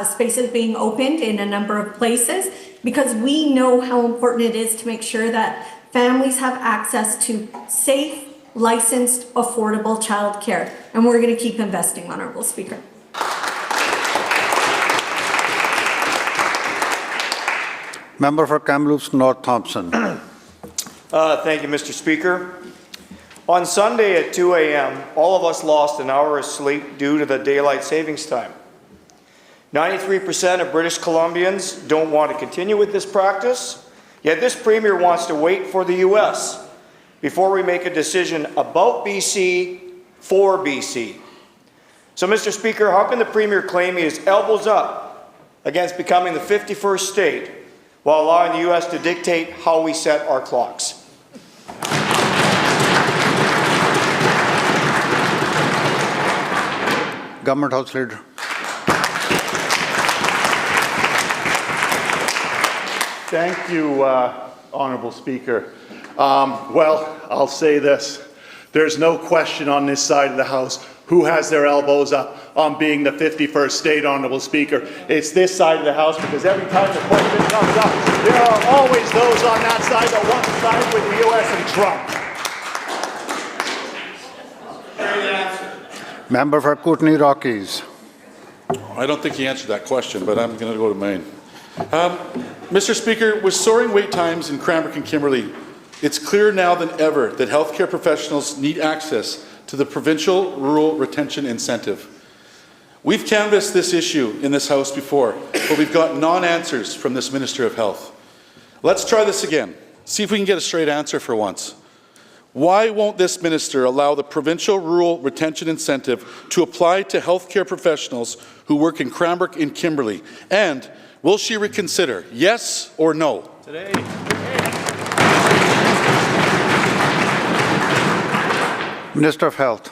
spaces being opened in a number of places, because we know how important it is to make sure that families have access to safe, licensed, affordable childcare. And we're going to keep investing, Honourable Speaker. Member for Kamloops North Thompson. Thank you, Mr. Speaker. On Sunday at 2 a.m., all of us lost an hour of sleep due to the daylight savings time. 93% of British Columbians don't want to continue with this practice, yet this Premier wants to wait for the U.S. before we make a decision about BC for BC. So, Mr. Speaker, how can the Premier claim he is elbows up against becoming the 51st state while allowing the U.S. to dictate how we set our clocks? Government House Leader. Thank you, Honourable Speaker. Well, I'll say this. There's no question on this side of the House who has their elbows up on being the 51st state, Honourable Speaker. It's this side of the House, because every time the question comes up, there are always those on that side that want to side with the U.S. and Trump. Member for Kootenay Rockies. I don't think he answered that question, but I'm going to go to Maine. Mr. Speaker, with soaring wait times in Cranbrook and Kimberley, it's clear now than ever that healthcare professionals need access to the provincial rural retention incentive. We've canvassed this issue in this House before, but we've got non-answers from this Minister of Health. Let's try this again. See if we can get a straight answer for once. Why won't this minister allow the provincial rural retention incentive to apply to healthcare professionals who work in Cranbrook and Kimberley? And will she reconsider, yes or no? Today. Minister of Health.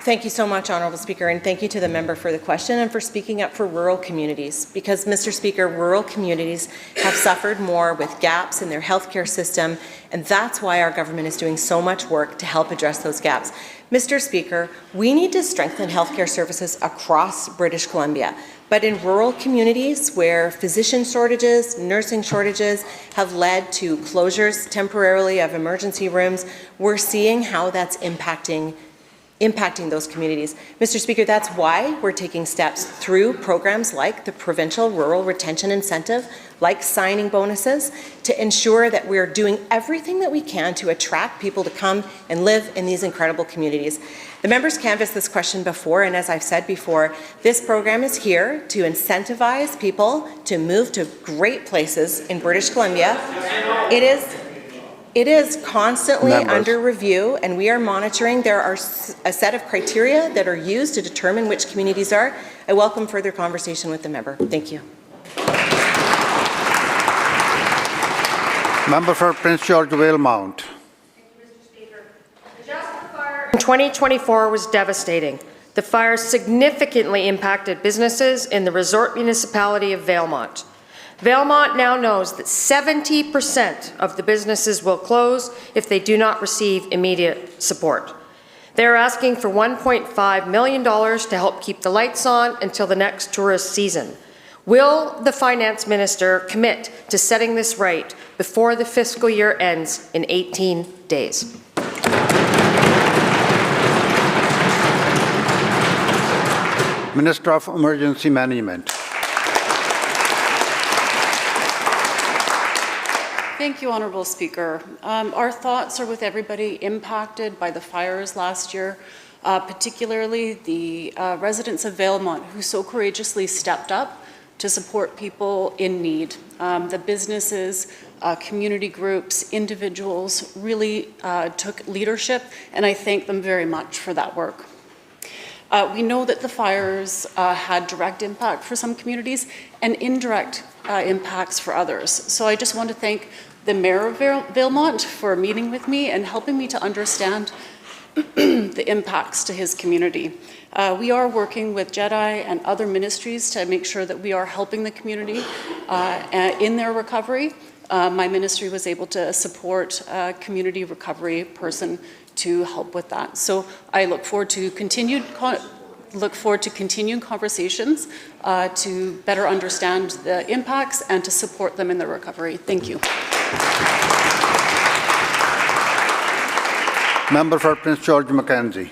Thank you so much, Honourable Speaker, and thank you to the member for the question and for speaking up for rural communities. Because, Mr. Speaker, rural communities have suffered more with gaps in their healthcare system, and that's why our government is doing so much work to help address those gaps. Mr. Speaker, we need to strengthen healthcare services across British Columbia, but in rural communities where physician shortages, nursing shortages have led to closures temporarily of emergency rooms, we're seeing how that's impacting impacting those communities. Mr. Speaker, that's why we're taking steps through programs like the Provincial Rural Retention Incentive, like signing bonuses, to ensure that we're doing everything that we can to attract people to come and live in these incredible communities. The members canvassed this question before, and as I've said before, this program is here to incentivize people to move to great places in British Columbia. It is constantly under review, and we are monitoring. There are a set of criteria that are used to determine which communities are. I welcome further conversation with the member. Thank you. Member for Prince George Valemount. In 2024 was devastating. The fire significantly impacted businesses in the resort municipality of Valemount. Valemount now knows that 70% of the businesses will close if they do not receive immediate support. They are asking for $1.5 million to help keep the lights on until the next tourist season. Will the Finance Minister commit to setting this right before the fiscal year ends in 18 days? Minister of Emergency Management. Thank you, Honourable Speaker. Our thoughts are with everybody impacted by the fires last year, particularly the residents of Valemount who so courageously stepped up to support people in need. The businesses, community groups, individuals really took leadership, and I thank them very much for that work. We know that the fires had direct impact for some communities and indirect impacts for others. So I just want to thank the Mayor of Valemount for meeting with me and helping me to understand the impacts to his community. We are working with JEDI and other ministries to make sure that we are helping the community in their recovery. My ministry was able to support a community recovery person to help with that. So I look forward to continued conversations to better understand the impacts and to support them in their recovery. Thank you. Member for Prince George Mackenzie.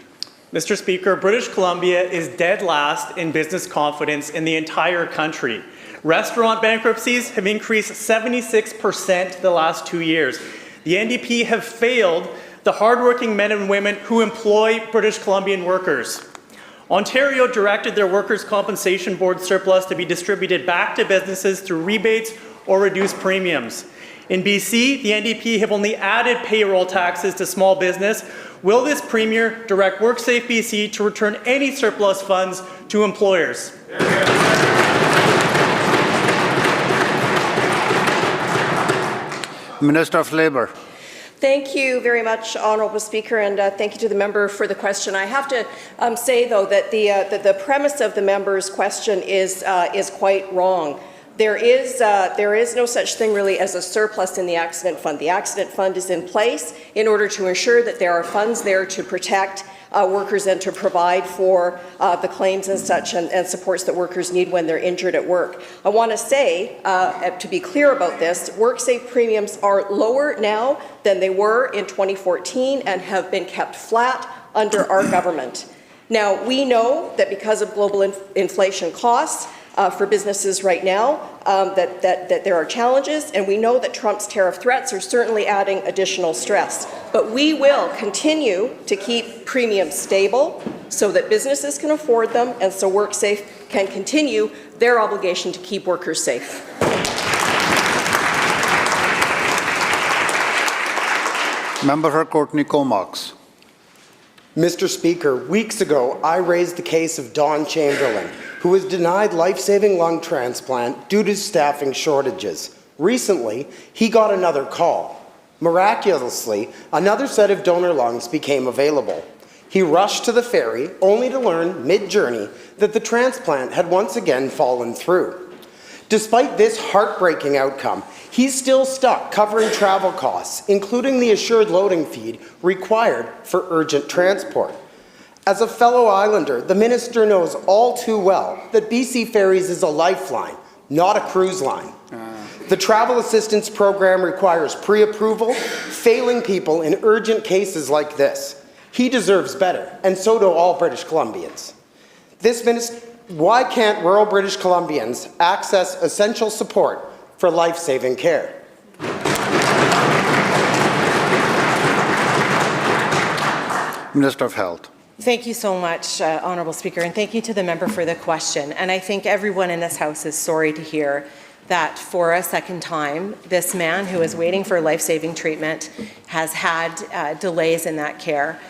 Mr. Speaker, British Columbia is dead last in business confidence in the entire country. Restaurant bankruptcies have increased 76% the last 2 years. The NDP have failed the hardworking men and women who employ British Columbian workers. Ontario directed their Workers' Compensation Board surplus to be distributed back to businesses through rebates or reduced premiums. In BC, the NDP have only added payroll taxes to small business. Will this Premier direct WorkSafe BC to return any surplus funds to employers? Minister of Labour. Thank you very much, Honourable Speaker, and thank you to the member for the question. I have to say, though, that the premise of the member's question is quite wrong. There is no such thing really as a surplus in the accident fund. The accident fund is in place in order to ensure that there are funds there to protect workers and to provide for the claims and such and supports that workers need when they're injured at work. I want to say, to be clear about this, WorkSafe premiums are lower now than they were in 2014 and have been kept flat under our government. Now, we know that because of global inflation costs, for businesses right now, that there are challenges, and we know that Trump's tariff threats are certainly adding additional stress. But we will continue to keep premiums stable so that businesses can afford them and so WorkSafe can continue their obligation to keep workers safe. Member for Courtney Comox. Mr. Speaker, weeks ago, I raised the case of Don Chamberlain, who was denied life-saving lung transplant due to staffing shortages. Recently, he got another call. Miraculously, another set of donor lungs became available. He rushed to the ferry, only to learn mid-journey that the transplant had once again fallen through. Despite this heartbreaking outcome, he's still stuck covering travel costs, including the assured loading fee required for urgent transport. As a fellow Islander, the Minister knows all too well that BC Ferries is a lifeline, not a cruise line. The travel assistance program requires pre-approval, failing people in urgent cases like this. He deserves better, and so do all British Columbians. Why can't rural British Columbians access essential support for life-saving care? Minister of Health. Thank you so much, Honourable Speaker, and thank you to the member for the question. And I think everyone in this House is sorry to hear that for a second time, this man who is waiting for life-saving treatment has had delays in that care.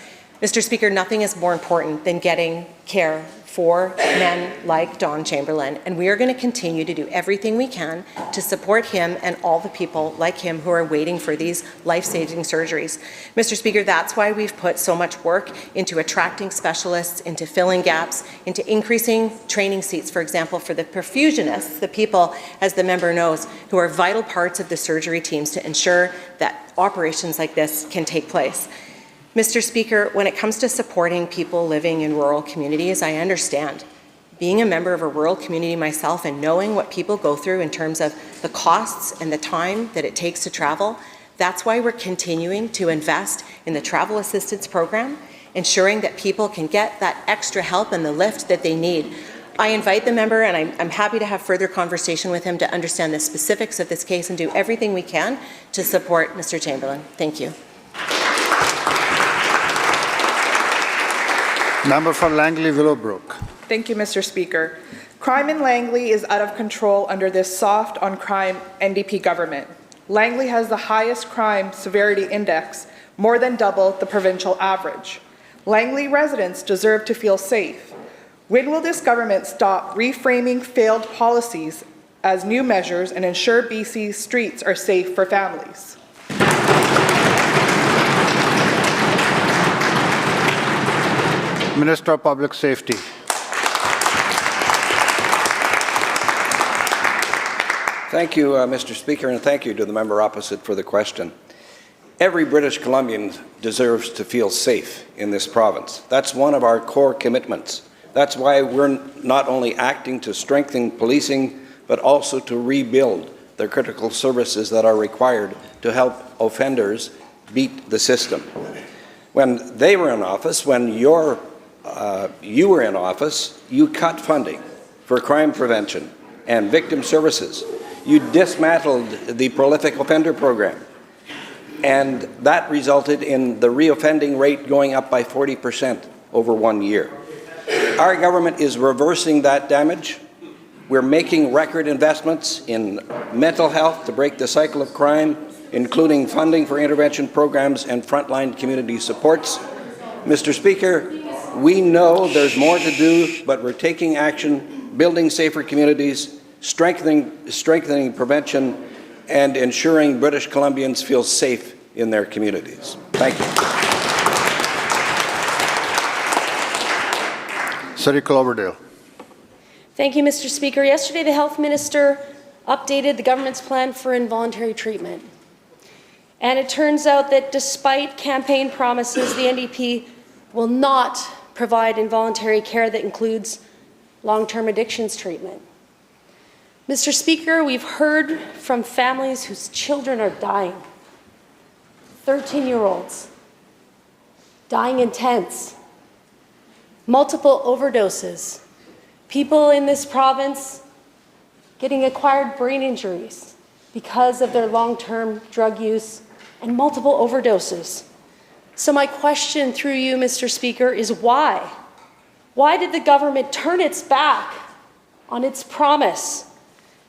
Mr. Speaker, nothing is more important than getting care for men like Don Chamberlain, and we are going to continue to do everything we can to support him and all the people like him who are waiting for these life-saving surgeries. Mr. Speaker, that's why we've put so much work into attracting specialists, into filling gaps, into increasing training seats, for example, for the perfusionists, the people, as the member knows, who are vital parts of the surgery teams to ensure that operations like this can take place. Mr. Speaker, when it comes to supporting people living in rural communities, I understand. Being a member of a rural community myself and knowing what people go through in terms of the costs and the time that it takes to travel, that's why we're continuing to invest in the travel assistance program, ensuring that people can get that extra help and the lift that they need. I invite the member, and I'm happy to have further conversation with him to understand the specifics of this case and do everything we can to support Mr. Chamberlain. Thank you. Member for Langley Willowbrook. Thank you, Mr. Speaker. Crime in Langley is out of control under this soft on crime NDP government. Langley has the highest crime severity index, more than double the provincial average. Langley residents deserve to feel safe. When will this government stop reframing failed policies as new measures and ensure BC's streets are safe for families? Minister of Public Safety. Thank you, Mr. Speaker, and thank you to the member opposite for the question. Every British Columbian deserves to feel safe in this province. That's one of our core commitments. That's why we're not only acting to strengthen policing, but also to rebuild the critical services that are required to help offenders beat the system. When they were in office, when you were in office, you cut funding for crime prevention and victim services. You dismantled the prolific offender program, and that resulted in the reoffending rate going up by 40% over 1 year. Our government is reversing that damage. We're making record investments in mental health to break the cycle of crime, including funding for intervention programs and frontline community supports. Mr. Speaker, we know there's more to do, but we're taking action, building safer communities, strengthening prevention, and ensuring British Columbians feel safe in their communities. Thank you. City Cloverdale. Thank you, Mr. Speaker. Yesterday, the Health Minister updated the government's plan for involuntary treatment. And it turns out that despite campaign promises, the NDP will not provide involuntary care that includes long-term addictions treatment. Mr. Speaker, we've heard from families whose children are dying. 13-year-olds dying in tents, multiple overdoses, people in this province getting acquired brain injuries because of their long-term drug use and multiple overdoses. So my question through you, Mr. Speaker, is why? Why did the government turn its back on its promise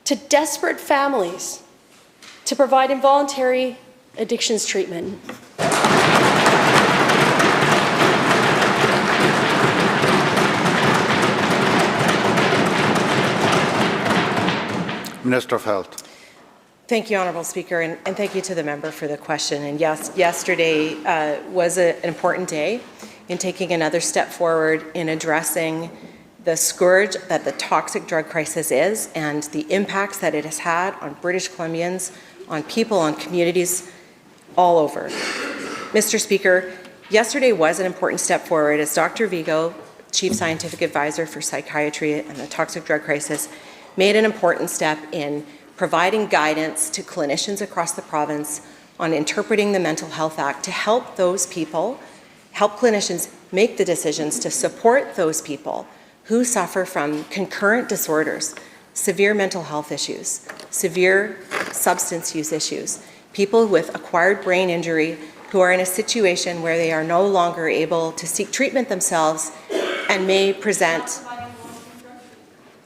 to desperate families to provide involuntary addictions treatment? Minister of Health. Thank you, Honourable Speaker, and thank you to the member for the question. And yes, yesterday was an important day in taking another step forward in addressing the scourge that the toxic drug crisis is and the impacts that it has had on British Columbians, on people, on communities all over. Mr. Speaker, yesterday was an important step forward as Dr. Vigo, Chief Scientific Advisor for Psychiatry and the Toxic Drug Crisis, made an important step in providing guidance to clinicians across the province on interpreting the Mental Health Act to help those people help clinicians make the decisions to support those people who suffer from concurrent disorders, severe mental health issues, severe substance use issues, people with acquired brain injury who are in a situation where they are no longer able to seek treatment themselves and may present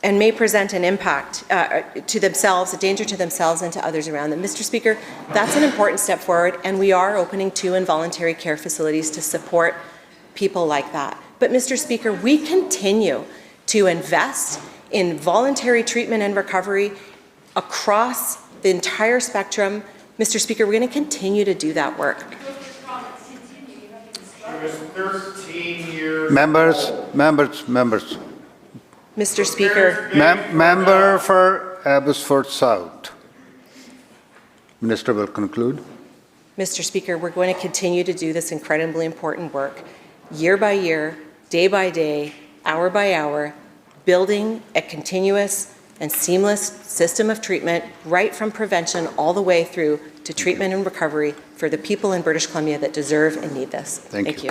an impact to themselves, a danger to themselves and to others around them. Mr. Speaker, that's an important step forward, and we are opening 2 involuntary care facilities to support people like that. But Mr. Speaker, we continue to invest in voluntary treatment and recovery across the entire spectrum. Mr. Speaker, we're going to continue to do that work. 13 years. Members. Mr. Speaker. Member for Abbotsford South. Minister will conclude. Mr. Speaker, we're going to continue to do this incredibly important work year by year, day by day, hour by hour, building a continuous and seamless system of treatment right from prevention all the way through to treatment and recovery for the people in British Columbia that deserve and need this. Thank you. you.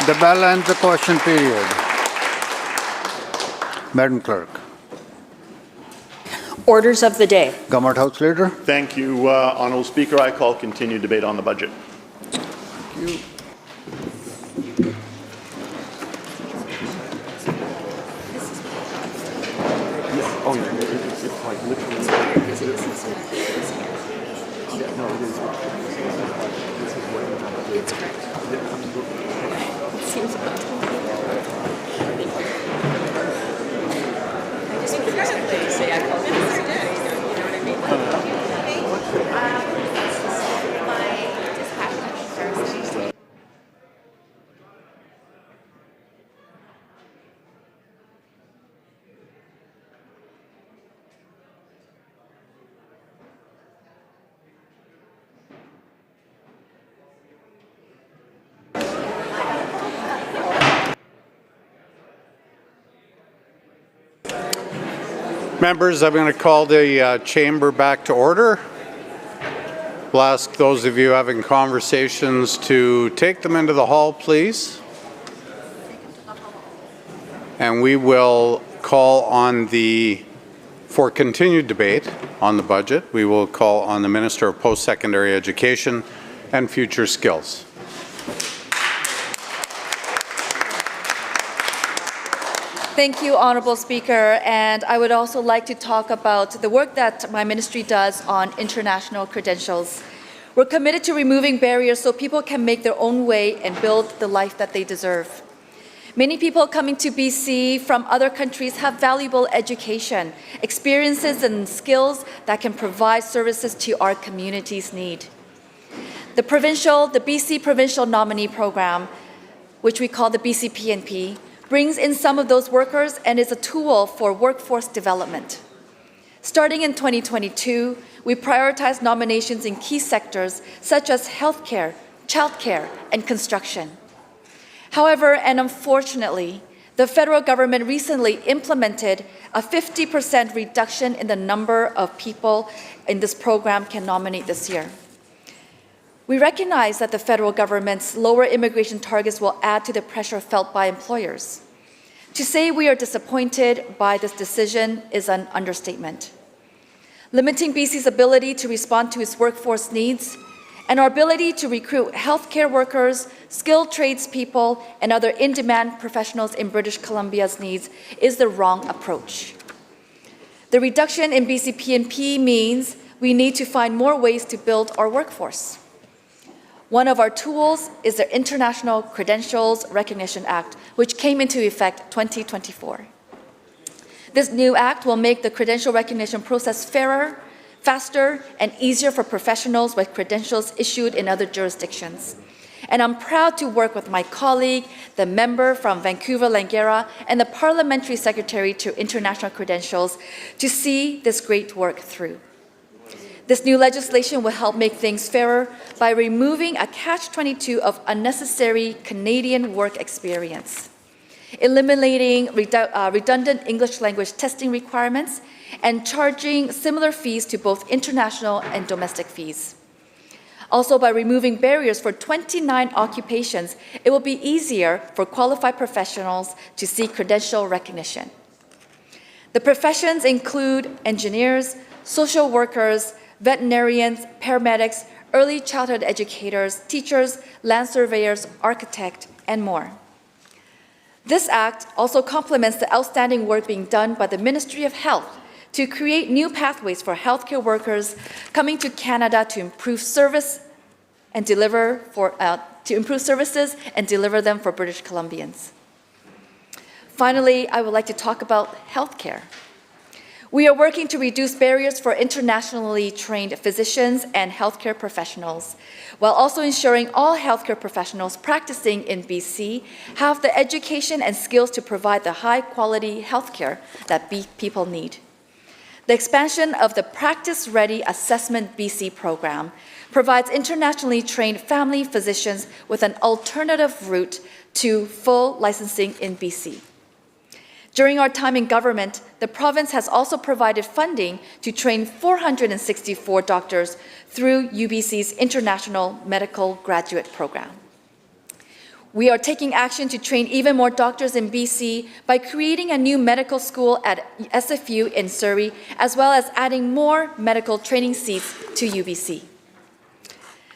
The bell ends the question period. Madam Clerk. Orders of the day. Government House Leader. Thank you, Honourable Speaker. I call continued debate on the budget. Thank you. Oh, yeah, it's like literally. Yeah, no, it is. It's correct. It seems about to I just wanted to say I called it a day. You know what I mean? Members, I'm going to call the chamber back to order. We'll ask those of you having conversations to take them into the hall, please. And we will call on for continued debate on the budget, we will call on the Minister of Post-Secondary Education and Future Skills. Thank you, Honourable Speaker, and I would also like to talk about the work that my ministry does on international credentials. We're committed to removing barriers so people can make their own way and build the life that they deserve. Many people coming to BC from other countries have valuable education, experiences and skills that can provide services to our community's need. The BC Provincial Nominee Program, which we call the BC PNP, brings in some of those workers and is a tool for workforce development. Starting in 2022, we prioritize nominations in key sectors such as healthcare, childcare, and construction. However, and unfortunately, the federal government recently implemented a 50% reduction in the number of people in this program can nominate this year. We recognize that the federal government's lower immigration targets will add to the pressure felt by employers. To say we are disappointed by this decision is an understatement. Limiting BC's ability to respond to its workforce needs and our ability to recruit healthcare workers, skilled tradespeople, and other in-demand professionals in British Columbia's needs is the wrong approach. The reduction in BC PNP means we need to find more ways to build our workforce. One of our tools is the International Credentials Recognition Act, which came into effect 2024. This new act will make the credential recognition process fairer, faster, and easier for professionals with credentials issued in other jurisdictions. And I'm proud to work with my colleague, the member from Vancouver-Langara, and the Parliamentary Secretary to International Credentials to see this great work through. This new legislation will help make things fairer by removing a catch-22 of unnecessary Canadian work experience, eliminating redundant English language testing requirements, and charging similar fees to both international and domestic fees. Also, by removing barriers for 29 occupations, it will be easier for qualified professionals to seek credential recognition. The professions include engineers, social workers, veterinarians, paramedics, early childhood educators, teachers, land surveyors, architects, and more. This act also complements the outstanding work being done by the Ministry of Health to create new pathways for healthcare workers coming to Canada to improve services and deliver them for British Columbians. Finally, I would like to talk about healthcare. We are working to reduce barriers for internationally trained physicians and healthcare professionals, while also ensuring all healthcare professionals practicing in BC have the education and skills to provide the high-quality healthcare that people need. The expansion of the Practice Ready Assessment BC program provides internationally trained family physicians with an alternative route to full licensing in BC. During our time in government, the province has also provided funding to train 464 doctors through UBC's International Medical Graduate Program. We are taking action to train even more doctors in BC by creating a new medical school at SFU in Surrey, as well as adding more medical training seats to UBC.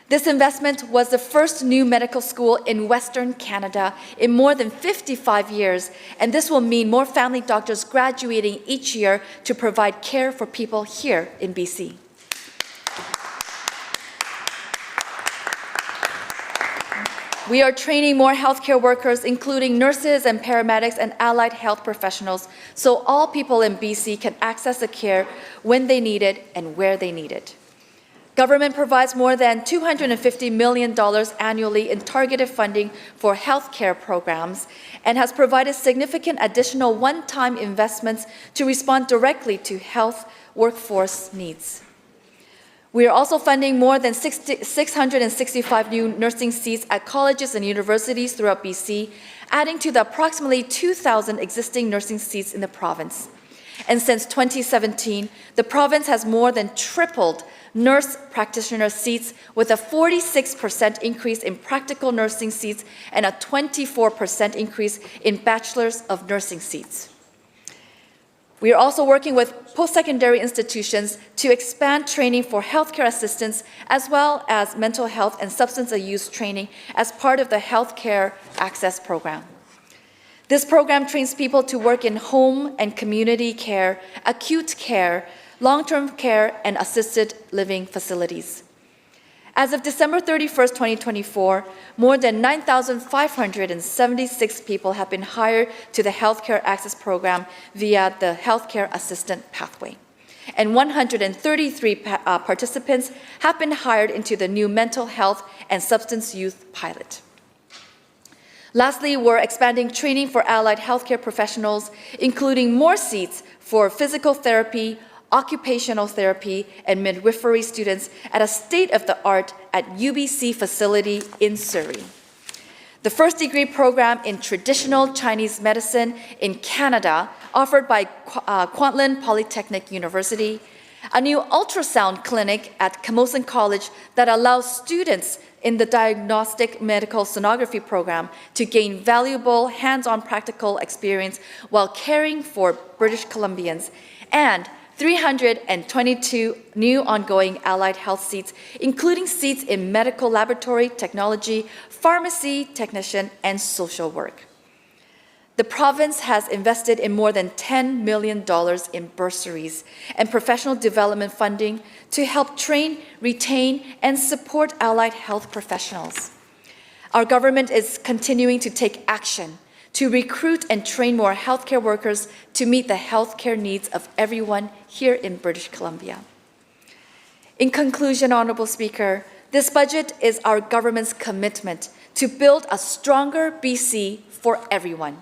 This investment was the first new medical school in Western Canada in more than 55 years, and this will mean more family doctors graduating each year to provide care for people here in BC. We are training more healthcare workers, including nurses and paramedics and allied health professionals, so all people in BC can access the care when they need it and where they need it. Government provides more than $250 million annually in targeted funding for healthcare programs and has provided significant additional one-time investments to respond directly to health workforce needs. We are also funding more than 665 new nursing seats at colleges and universities throughout BC, adding to the approximately 2,000 existing nursing seats in the province. And since 2017, the province has more than tripled nurse practitioner seats, with a 46% increase in practical nursing seats and a 24% increase in bachelor's of nursing seats. We are also working with post-secondary institutions to expand training for healthcare assistants, as well as mental health and substance abuse training as part of the Healthcare Access Program. This program trains people to work in home and community care, acute care, long-term care, and assisted living facilities. As of December 31st, 2024, more than 9,576 people have been hired to the Healthcare Access Program via the Healthcare Assistant Pathway, and 133 participants have been hired into the new Mental Health and Substance Youth Pilot. Lastly, we're expanding training for allied healthcare professionals, including more seats for physical therapy, occupational therapy, and midwifery students at a state-of-the-art at UBC facility in Surrey. The first degree program in traditional Chinese medicine in Canada, offered by Kwantlen Polytechnic University, a new ultrasound clinic at Camosun College that allows students in the diagnostic medical sonography program to gain valuable hands-on practical experience while caring for British Columbians, and 322 new ongoing allied health seats, including seats in medical laboratory technology, pharmacy technician, and social work. The province has invested in more than $10 million in bursaries and professional development funding to help train, retain, and support allied health professionals. Our government is continuing to take action to recruit and train more healthcare workers to meet the healthcare needs of everyone here in British Columbia. In conclusion, Honourable Speaker, this budget is our government's commitment to build a stronger BC for everyone.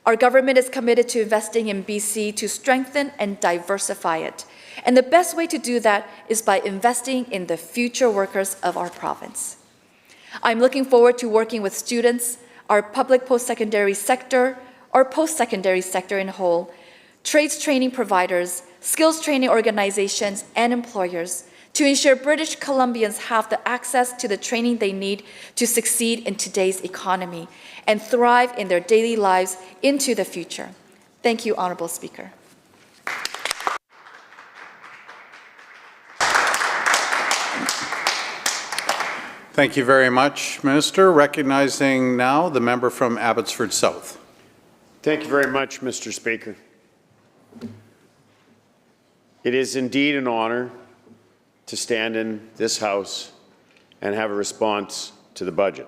Our government is committed to investing in BC to strengthen and diversify it. And the best way to do that is by investing in the future workers of our province. I'm looking forward to working with students, our public post-secondary sector, or post-secondary sector in whole, trades training providers, skills training organizations, and employers to ensure British Columbians have the access to the training they need to succeed in today's economy and thrive in their daily lives into the future. Thank you, Honourable Speaker. Thank you very much, Minister. Recognizing now the member from Abbotsford South. Thank you very much, Mr. Speaker. It is indeed an honor to stand in this House and have a response to the budget.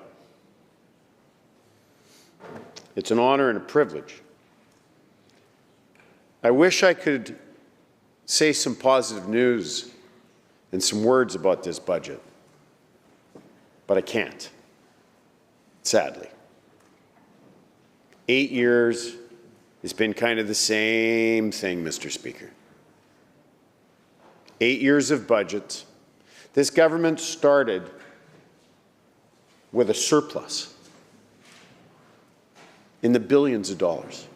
It's an honor and a privilege. I wish I could say some positive news and some words about this budget, but I can't, sadly. 8 years has been kind of the same thing, Mr. Speaker. 8 years of budgets. This government started with a surplus in the billions of dollars.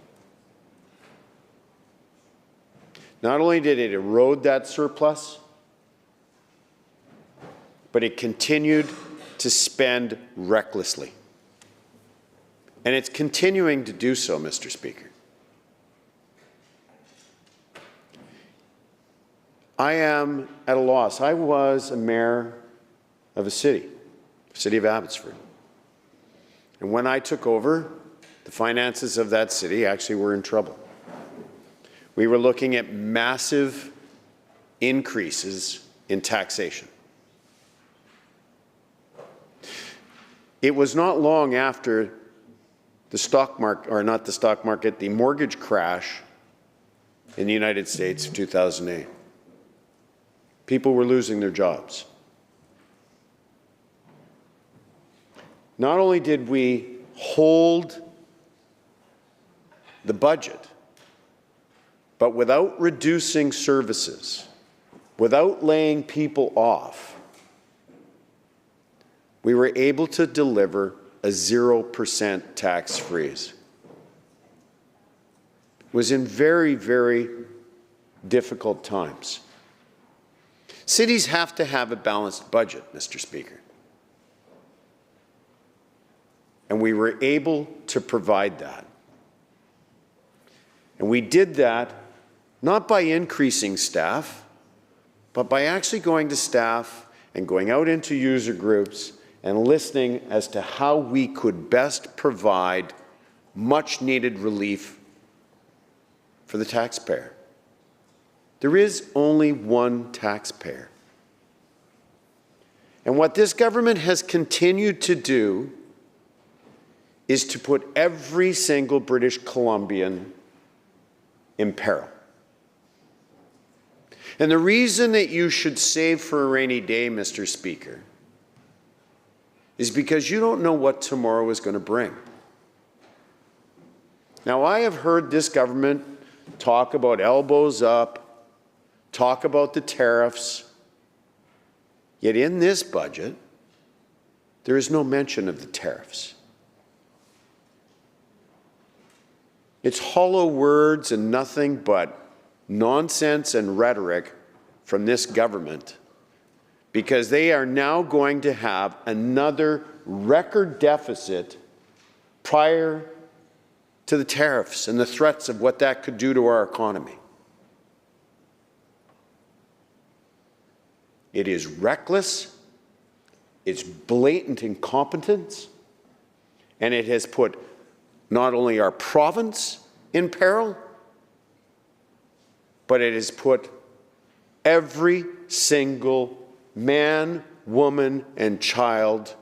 Not only did it erode that surplus, but it continued to spend recklessly. And it's continuing to do so, Mr. Speaker. I am at a loss. I was a mayor of a city of Abbotsford. And when I took over, the finances of that city actually were in trouble. We were looking at massive increases in taxation. It was not long after the stock market, or not the stock market, the mortgage crash in the United States of 2008. People were losing their jobs. Not only did we hold the budget, but without reducing services, without laying people off, we were able to deliver a 0% tax freeze. It was in very, very difficult times. Cities have to have a balanced budget, Mr. Speaker. And we were able to provide that. And we did that not by increasing staff, but by actually going to staff and going out into user groups and listening as to how we could best provide much-needed relief for the taxpayer. There is only one taxpayer. And what this government has continued to do is to put every single British Columbian in peril. And the reason that you should save for a rainy day, Mr. Speaker, is because you don't know what tomorrow is going to bring. Now, I have heard this government talk about elbows up, talk about the tariffs, yet in this budget, there is no mention of the tariffs. It's hollow words and nothing but nonsense and rhetoric from this government, because they are now going to have another record deficit prior to the tariffs and the threats of what that could do to our economy. It is reckless, it's blatant incompetence, and it has put not only our province in peril, but it has put every single man, woman, and child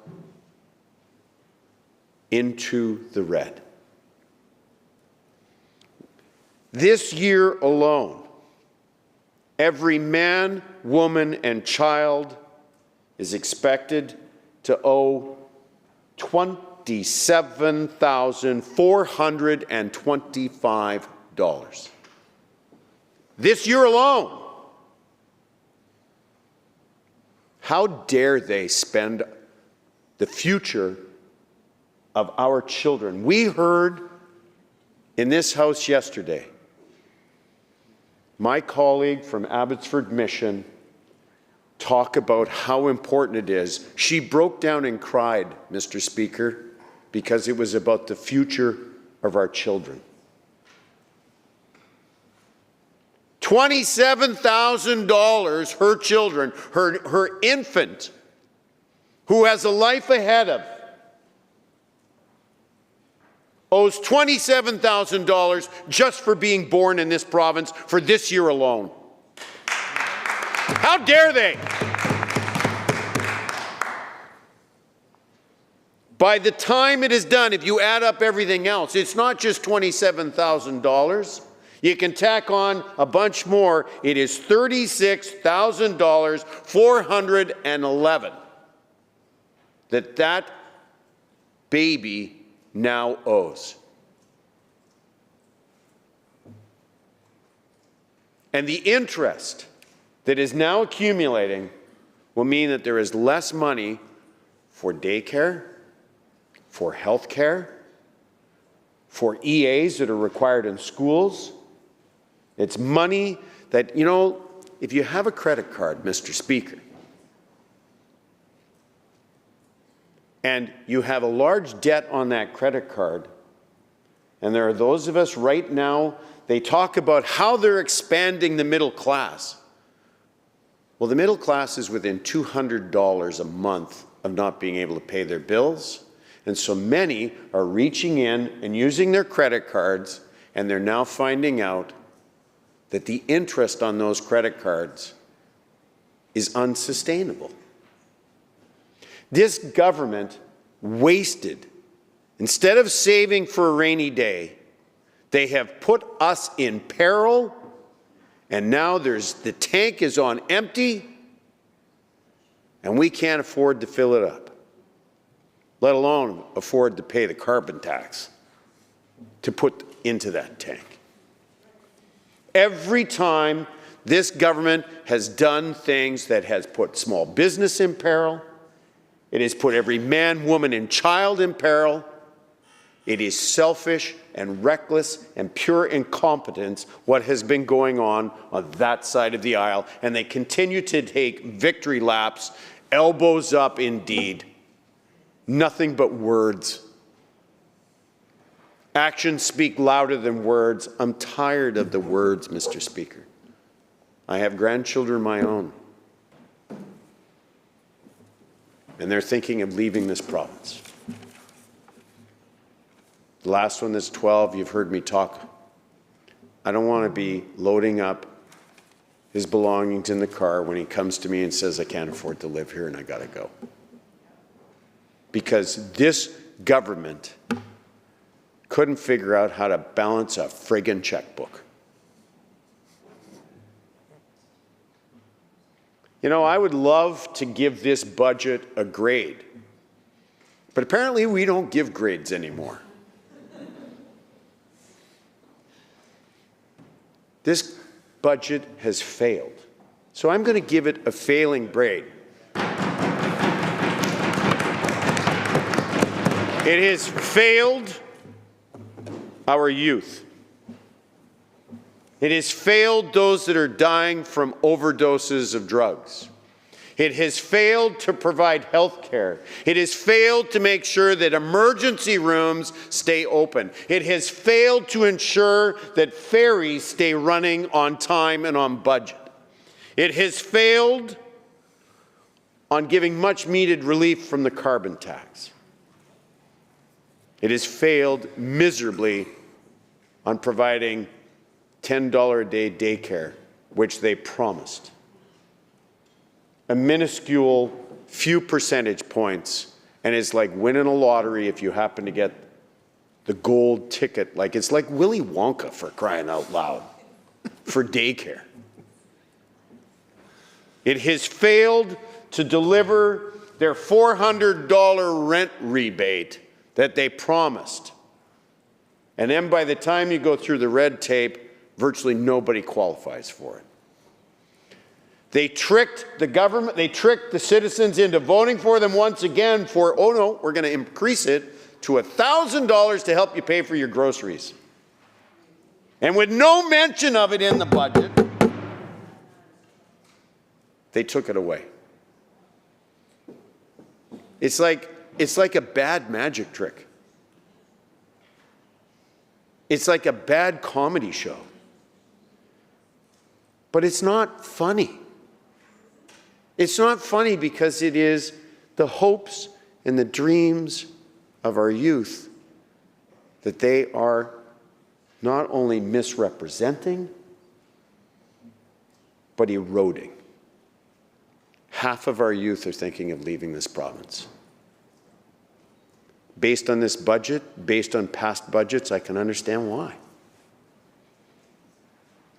into the red. This year alone, every man, woman, and child is expected to owe $27,425. This year alone. How dare they spend the future of our children? We heard in this House yesterday, my colleague from Abbotsford Mission talk about how important it is. She broke down and cried, Mr. Speaker, because it was about the future of our children. $27,000, her children, her infant, who has a life ahead of, owes $27,000 just for being born in this province for this year alone. How dare they? By the time it is done, if you add up everything else, it's not just $27,000. You can tack on a bunch more. It is $36,000, 411, that baby now owes. And the interest that is now accumulating will mean that there is less money for daycare, for health care, for EAs that are required in schools. It's money that, you know, if you have a credit card, Mr. Speaker, and you have a large debt on that credit card, and there are those of us right now, they talk about how they're expanding the middle class. Well, the middle class is within $200 a month of not being able to pay their bills, and so many are reaching in and using their credit cards, and they're now finding out that the interest on those credit cards is unsustainable. This government wasted, instead of saving for a rainy day, they have put us in peril, and now the tank is on empty, and we can't afford to fill it up, let alone afford to pay the carbon tax to put into that tank. Every time this government has done things that has put small business in peril, it has put every man, woman, and child in peril. It is selfish and reckless and pure incompetence what has been going on that side of the aisle, and they continue to take victory laps, elbows up indeed. Nothing but words. Actions speak louder than words. I'm tired of the words, Mr. Speaker. I have grandchildren of my own, and they're thinking of leaving this province. The last one that's 12, you've heard me talk. I don't want to be loading up his belongings in the car when he comes to me and says, I can't afford to live here and I got to go. Because this government couldn't figure out how to balance a friggin' checkbook. You know, I would love to give this budget a grade, but apparently we don't give grades anymore. This budget has failed, so I'm going to give it a failing grade. It has failed our youth. It has failed those that are dying from overdoses of drugs. It has failed to provide health care. It has failed to make sure that emergency rooms stay open. It has failed to ensure that ferries stay running on time and on budget. It has failed on giving much needed relief from the carbon tax. It has failed miserably on providing $10 a day daycare, which they promised. A minuscule few percentage points, and it's like winning a lottery if you happen to get the gold ticket. Like it's like Willy Wonka, for crying out loud, for daycare. It has failed to deliver their $400 rent rebate that they promised. And then by the time you go through the red tape, virtually nobody qualifies for it. They tricked the government, they tricked the citizens into voting for them once again for, oh no, we're going to increase it to $1,000 to help you pay for your groceries. And with no mention of it in the budget, they took it away. It's like a bad magic trick. It's like a bad comedy show. But it's not funny. It's not funny because it is the hopes and the dreams of our youth that they are not only misrepresenting, but eroding. Half of our youth are thinking of leaving this province. Based on this budget, based on past budgets, I can understand why.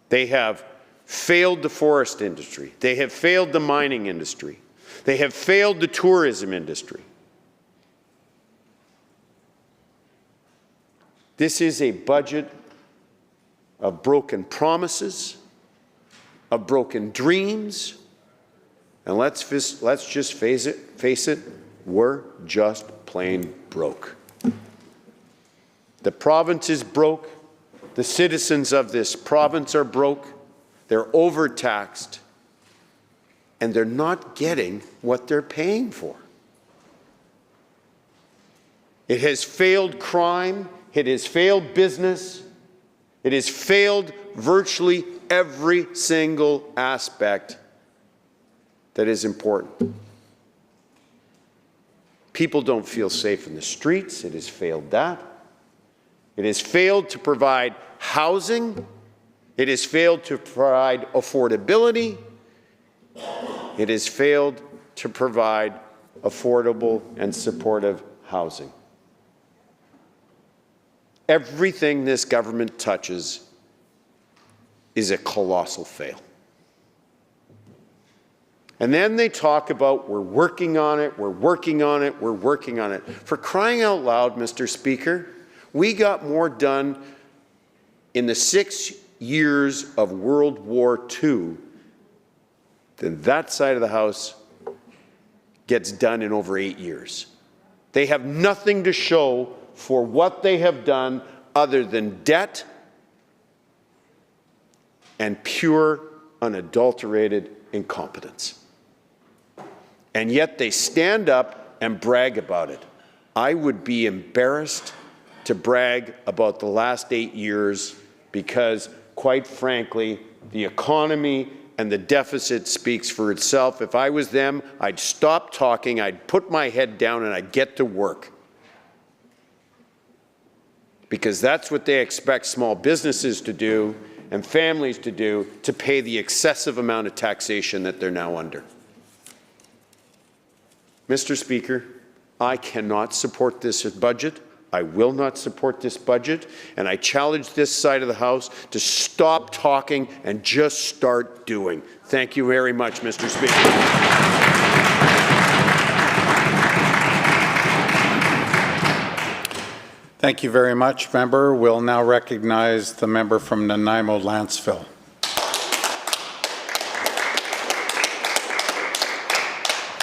They have failed the forest industry. They have failed the mining industry. They have failed the tourism industry. This is a budget of broken promises, of broken dreams, and let's just face it, we're just plain broke. The province is broke. The citizens of this province are broke. They're overtaxed, and they're not getting what they're paying for. It has failed crime. It has failed business. It has failed virtually every single aspect that is important. People don't feel safe in the streets. It has failed that. It has failed to provide housing. It has failed to provide affordability. It has failed to provide affordable and supportive housing. Everything this government touches is a colossal fail. And then they talk about, we're working on it, we're working on it, we're working on it. For crying out loud, Mr. Speaker, we got more done in the 6 years of World War II than that side of the House gets done in over 8 years. They have nothing to show for what they have done other than debt and pure, unadulterated incompetence. And yet they stand up and brag about it. I would be embarrassed to brag about the last 8 years because, quite frankly, the economy and the deficit speaks for itself. If I was them, I'd stop talking, I'd put my head down, and I'd get to work. Because that's what they expect small businesses to do and families to do, to pay the excessive amount of taxation that they're now under. Mr. Speaker, I cannot support this budget. I will not support this budget, and I challenge this side of the House to stop talking and just start doing. Thank you very much, Mr. Speaker. Thank you very much, member. We'll now recognize the member from Nanaimo-Lanceville.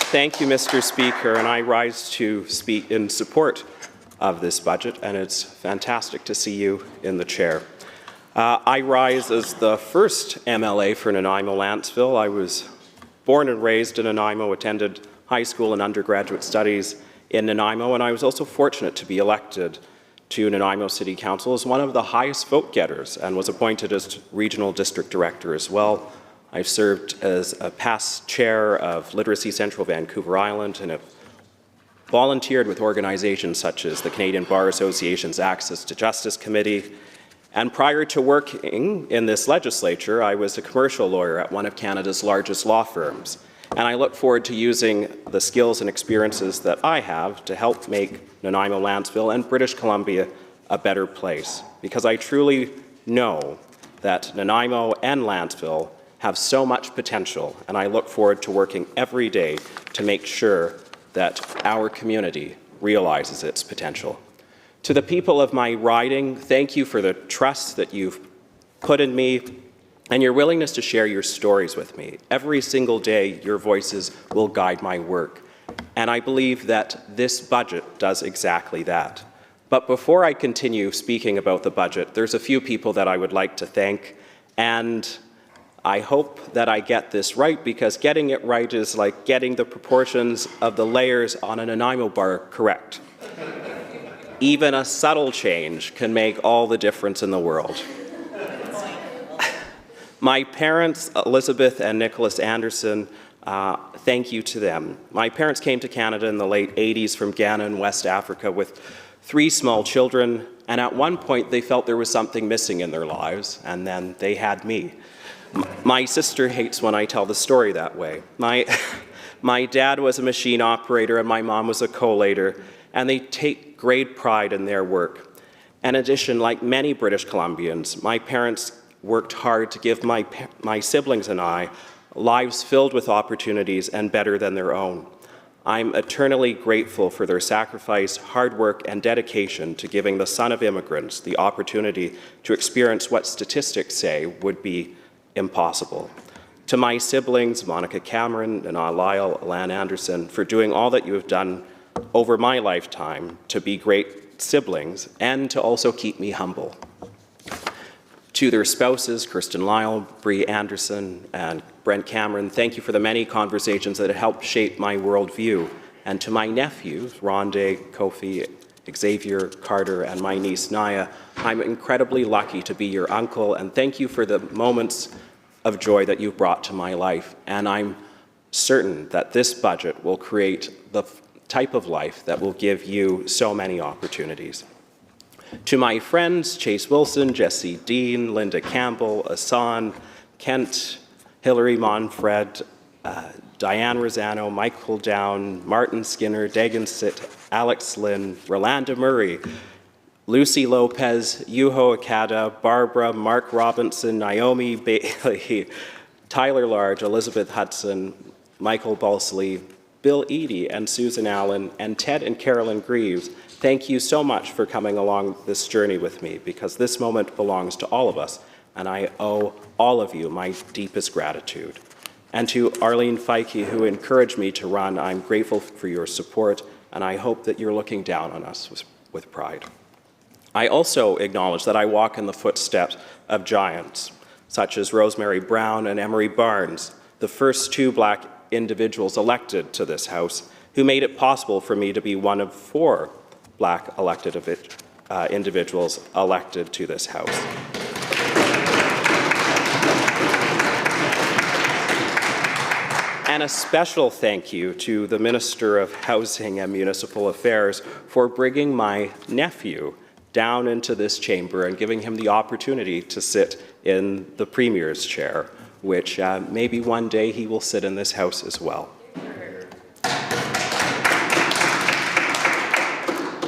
Thank you, Mr. Speaker, and I rise to speak in support of this budget, and it's fantastic to see you in the chair. I rise as the first MLA for Nanaimo-Lanceville. I was born and raised in Nanaimo, attended high school and undergraduate studies in Nanaimo, and I was also fortunate to be elected to Nanaimo City Council as one of the highest vote getters and was appointed as Regional District Director as well. I've served as a past chair of Literacy Central Vancouver Island and have volunteered with organizations such as the Canadian Bar Association's Access to Justice Committee. And prior to working in this legislature, I was a commercial lawyer at one of Canada's largest law firms. And I look forward to using the skills and experiences that I have to help make Nanaimo-Lanceville and British Columbia a better place. Because I truly know that Nanaimo and Lanceville have so much potential, and I look forward to working every day to make sure that our community realizes its potential. To the people of my riding, thank you for the trust that you've put in me and your willingness to share your stories with me. Every single day, your voices will guide my work. And I believe that this budget does exactly that. But before I continue speaking about the budget, there's a few people that I would like to thank. And I hope that I get this right, because getting it right is like getting the proportions of the layers on an Nanaimo bar correct. Even a subtle change can make all the difference in the world. My parents, Elizabeth and Nicholas Anderson, thank you to them. My parents came to Canada in the late 80s from Ghana in West Africa with 3 small children, and at one point they felt there was something missing in their lives, and then they had me. My sister hates when I tell the story that way. My dad was a machine operator and my mom was a collator, and they take great pride in their work. In addition, like many British Columbians, my parents worked hard to give my siblings and I lives filled with opportunities and better than their own. I'm eternally grateful for their sacrifice, hard work, and dedication to giving the son of immigrants the opportunity to experience what statistics say would be impossible. To my siblings, Monica Cameron, Nana Lyle, Alan Anderson, for doing all that you have done over my lifetime to be great siblings and to also keep me humble. To their spouses, Kirsten Lyle, Bree Anderson, and Brent Cameron, thank you for the many conversations that have helped shape my worldview. And to my nephews, Rondé, Kofi, Xavier, Carter, and my niece Naya, I'm incredibly lucky to be your uncle, and thank you for the moments of joy that you've brought to my life. And I'm certain that this budget will create the type of life that will give you so many opportunities. To my friends, Chase Wilson, Jesse Dean, Linda Campbell, Asan, Kent, Hilary Monfred, Diane Rosano, Michael Down, Martin Skinner, Dagan Sitt, Alex Lynn, Rolanda Murray, Lucy Lopez, Yuho Akada, Barbara, Mark Robinson, Naomi Bailey, Tyler Large, Elizabeth Hudson, Michael Balsley, Bill Eady, and Susan Allen, and Ted and Carolyn Greaves, thank you so much for coming along this journey with me, because this moment belongs to all of us, and I owe all of you my deepest gratitude. And to Arlene Feike, who encouraged me to run, I'm grateful for your support, and I hope that you're looking down on us with pride. I also acknowledge that I walk in the footsteps of giants, such as Rosemary Brown and Emery Barnes, the first 2 Black individuals elected to this House, who made it possible for me to be one of 4 Black elected individuals elected to this House. And a special thank you to the Minister of Housing and Municipal Affairs for bringing my nephew down into this chamber and giving him the opportunity to sit in the Premier's chair, which maybe one day he will sit in this House as well.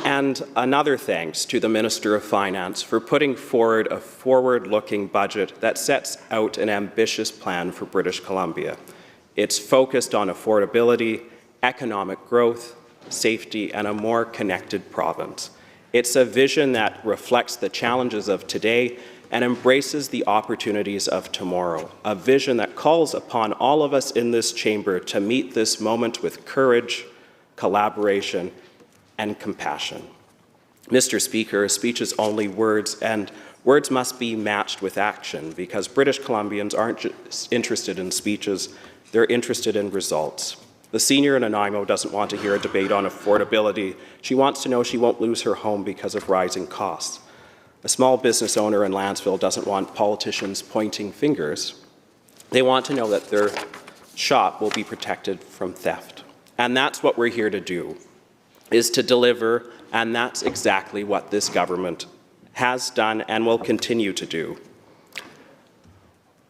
And another thanks to the Minister of Finance for putting forward a forward-looking budget that sets out an ambitious plan for British Columbia. It's focused on affordability, economic growth, safety, and a more connected province. It's a vision that reflects the challenges of today and embraces the opportunities of tomorrow, a vision that calls upon all of us in this chamber to meet this moment with courage, collaboration, and compassion. Mr. Speaker, a speech is only words, and words must be matched with action, because British Columbians aren't just interested in speeches, they're interested in results. The senior in Nanaimo doesn't want to hear a debate on affordability. She wants to know she won't lose her home because of rising costs. A small business owner in Lansville doesn't want politicians pointing fingers. They want to know that their shop will be protected from theft. And that's what we're here to do, is to deliver, and that's exactly what this government has done and will continue to do.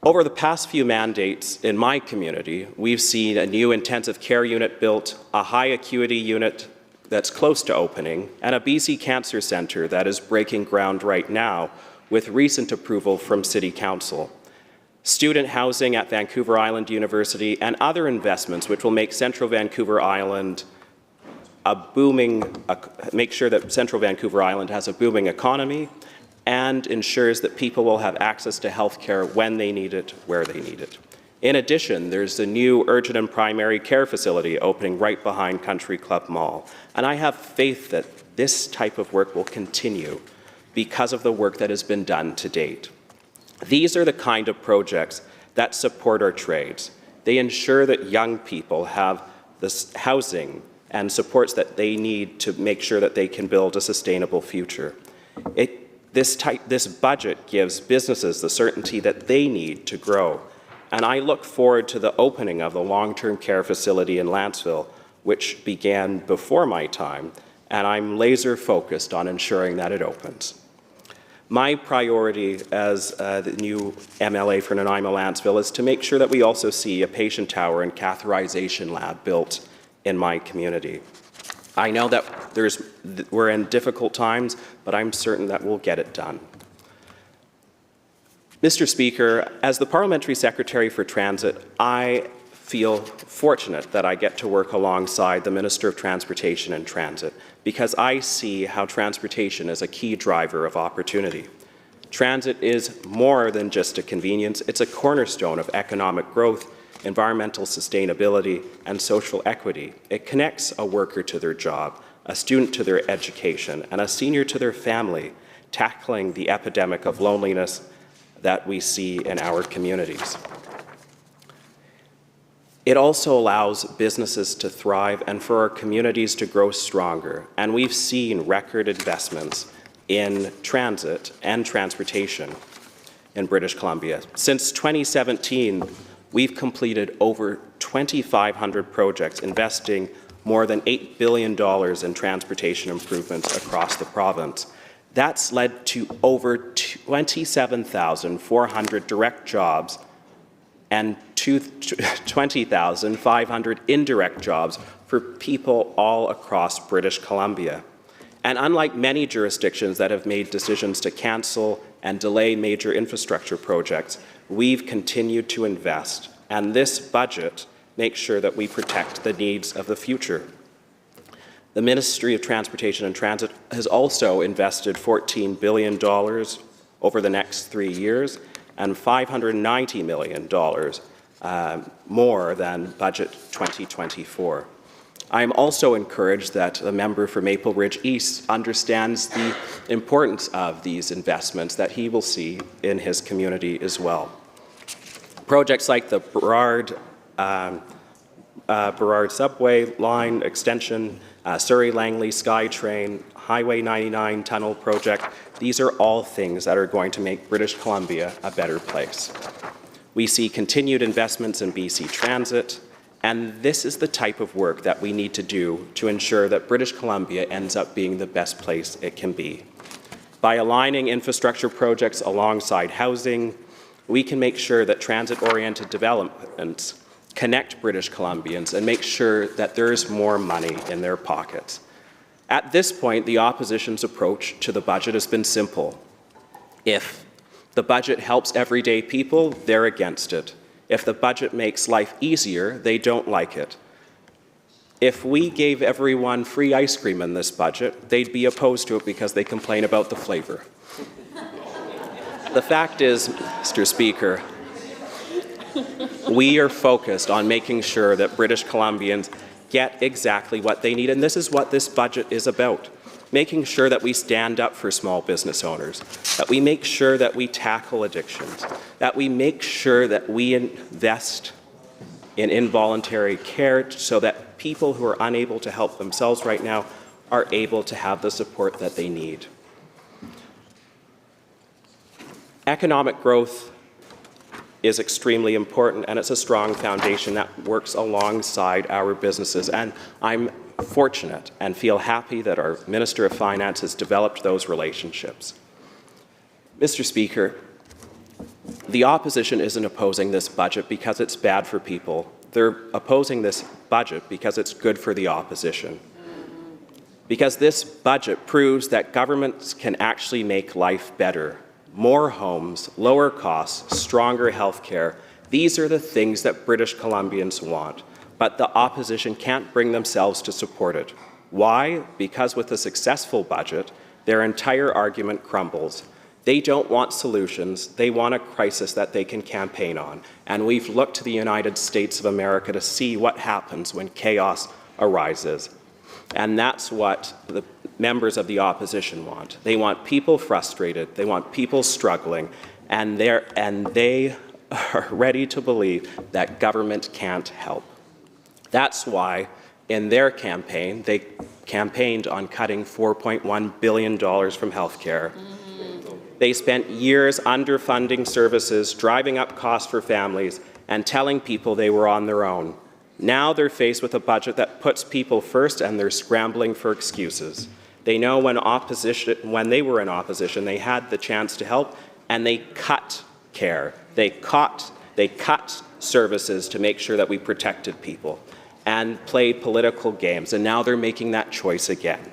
Over the past few mandates in my community, we've seen a new intensive care unit built, a high acuity unit that's close to opening, and a BC Cancer Centre that is breaking ground right now with recent approval from City Council. Student housing at Vancouver Island University and other investments which will make Central Vancouver Island make sure that Central Vancouver Island has a booming economy and ensures that people will have access to health care when they need it, where they need it. In addition, there's a new urgent and primary care facility opening right behind Country Club Mall. And I have faith that this type of work will continue because of the work that has been done to date. These are the kind of projects that support our trades. They ensure that young people have the housing and supports that they need to make sure that they can build a sustainable future. This budget gives businesses the certainty that they need to grow. And I look forward to the opening of the long-term care facility in Lantzville, which began before my time, and I'm laser focused on ensuring that it opens. My priority as the new MLA for Nanaimo Lantzville is to make sure that we also see a patient tower and catheterization lab built in my community. I know that we're in difficult times, but I'm certain that we'll get it done. Mr. Speaker, as the Parliamentary Secretary for Transit, I feel fortunate that I get to work alongside the Minister of Transportation and Transit because I see how transportation is a key driver of opportunity. Transit is more than just a convenience, it's a cornerstone of economic growth, environmental sustainability, and social equity. It connects a worker to their job, a student to their education, and a senior to their family, tackling the epidemic of loneliness that we see in our communities. It also allows businesses to thrive and for our communities to grow stronger. And we've seen record investments in transit and transportation in British Columbia. Since 2017, we've completed over 2,500 projects, investing more than $8 billion in transportation improvements across the province. That's led to over 27,400 direct jobs and 20,500 indirect jobs for people all across British Columbia. And unlike many jurisdictions that have made decisions to cancel and delay major infrastructure projects, we've continued to invest, and this budget makes sure that we protect the needs of the future. The Ministry of Transportation and Transit has also invested $14 billion over the next 3 years and $590 million more than Budget 2024. I am also encouraged that the member for Maple Ridge East understands the importance of these investments that he will see in his community as well. Projects like the Burrard subway line extension, Surrey-Langley SkyTrain, Highway 99 tunnel project, these are all things that are going to make British Columbia a better place. We see continued investments in BC Transit, and this is the type of work that we need to do to ensure that British Columbia ends up being the best place it can be. By aligning infrastructure projects alongside housing, we can make sure that transit-oriented developments connect British Columbians and make sure that there is more money in their pockets. At this point, the opposition's approach to the budget has been simple. If the budget helps everyday people, they're against it. If the budget makes life easier, they don't like it. If we gave everyone free ice cream in this budget, they'd be opposed to it because they complain about the flavor. The fact is, Mr. Speaker, we are focused on making sure that British Columbians get exactly what they need, and this is what this budget is about. Making sure that we stand up for small business owners, that we make sure that we tackle addictions, that we make sure that we invest in involuntary care so that people who are unable to help themselves right now are able to have the support that they need. Economic growth is extremely important, and it's a strong foundation that works alongside our businesses. And I'm fortunate and feel happy that our Minister of Finance has developed those relationships. Mr. Speaker, the opposition isn't opposing this budget because it's bad for people. They're opposing this budget because it's good for the opposition. Because this budget proves that governments can actually make life better. More homes, lower costs, stronger health care. These are the things that British Columbians want, but the opposition can't bring themselves to support it. Why? Because with a successful budget, their entire argument crumbles. They don't want solutions, they want a crisis that they can campaign on. And we've looked to the United States of America to see what happens when chaos arises. And that's what the members of the opposition want. They want people frustrated, they want people struggling, and they are ready to believe that government can't help. That's why in their campaign, they campaigned on cutting $4.1 billion from healthcare. They spent years underfunding services, driving up costs for families, and telling people they were on their own. Now they're faced with a budget that puts people first, and they're scrambling for excuses. They know when they were in opposition, they had the chance to help, and they cut care. They cut services to make sure that we protected people and played political games, and now they're making that choice again.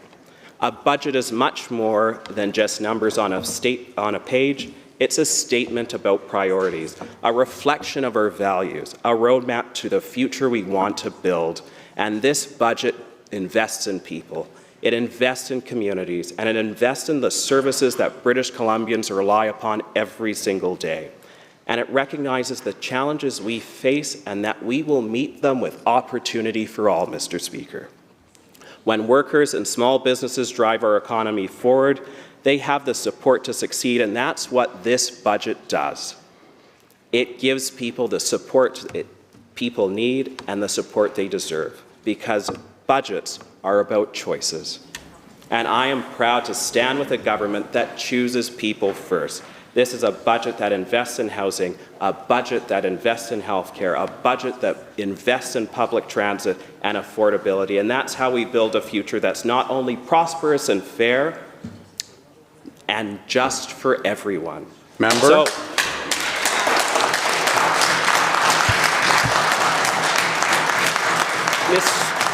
A budget is much more than just numbers on a page. It's a statement about priorities, a reflection of our values, a roadmap to the future we want to build. And this budget invests in people. It invests in communities, and it invests in the services that British Columbians rely upon every single day. And it recognizes the challenges we face and that we will meet them with opportunity for all, Mr. Speaker. When workers and small businesses drive our economy forward, they have the support to succeed, and that's what this budget does. It gives people the support people need and the support they deserve, because budgets are about choices. And I am proud to stand with a government that chooses people first. This is a budget that invests in housing, a budget that invests in healthcare, a budget that invests in public transit and affordability. And that's how we build a future that's not only prosperous and fair, and just for everyone. Member? So,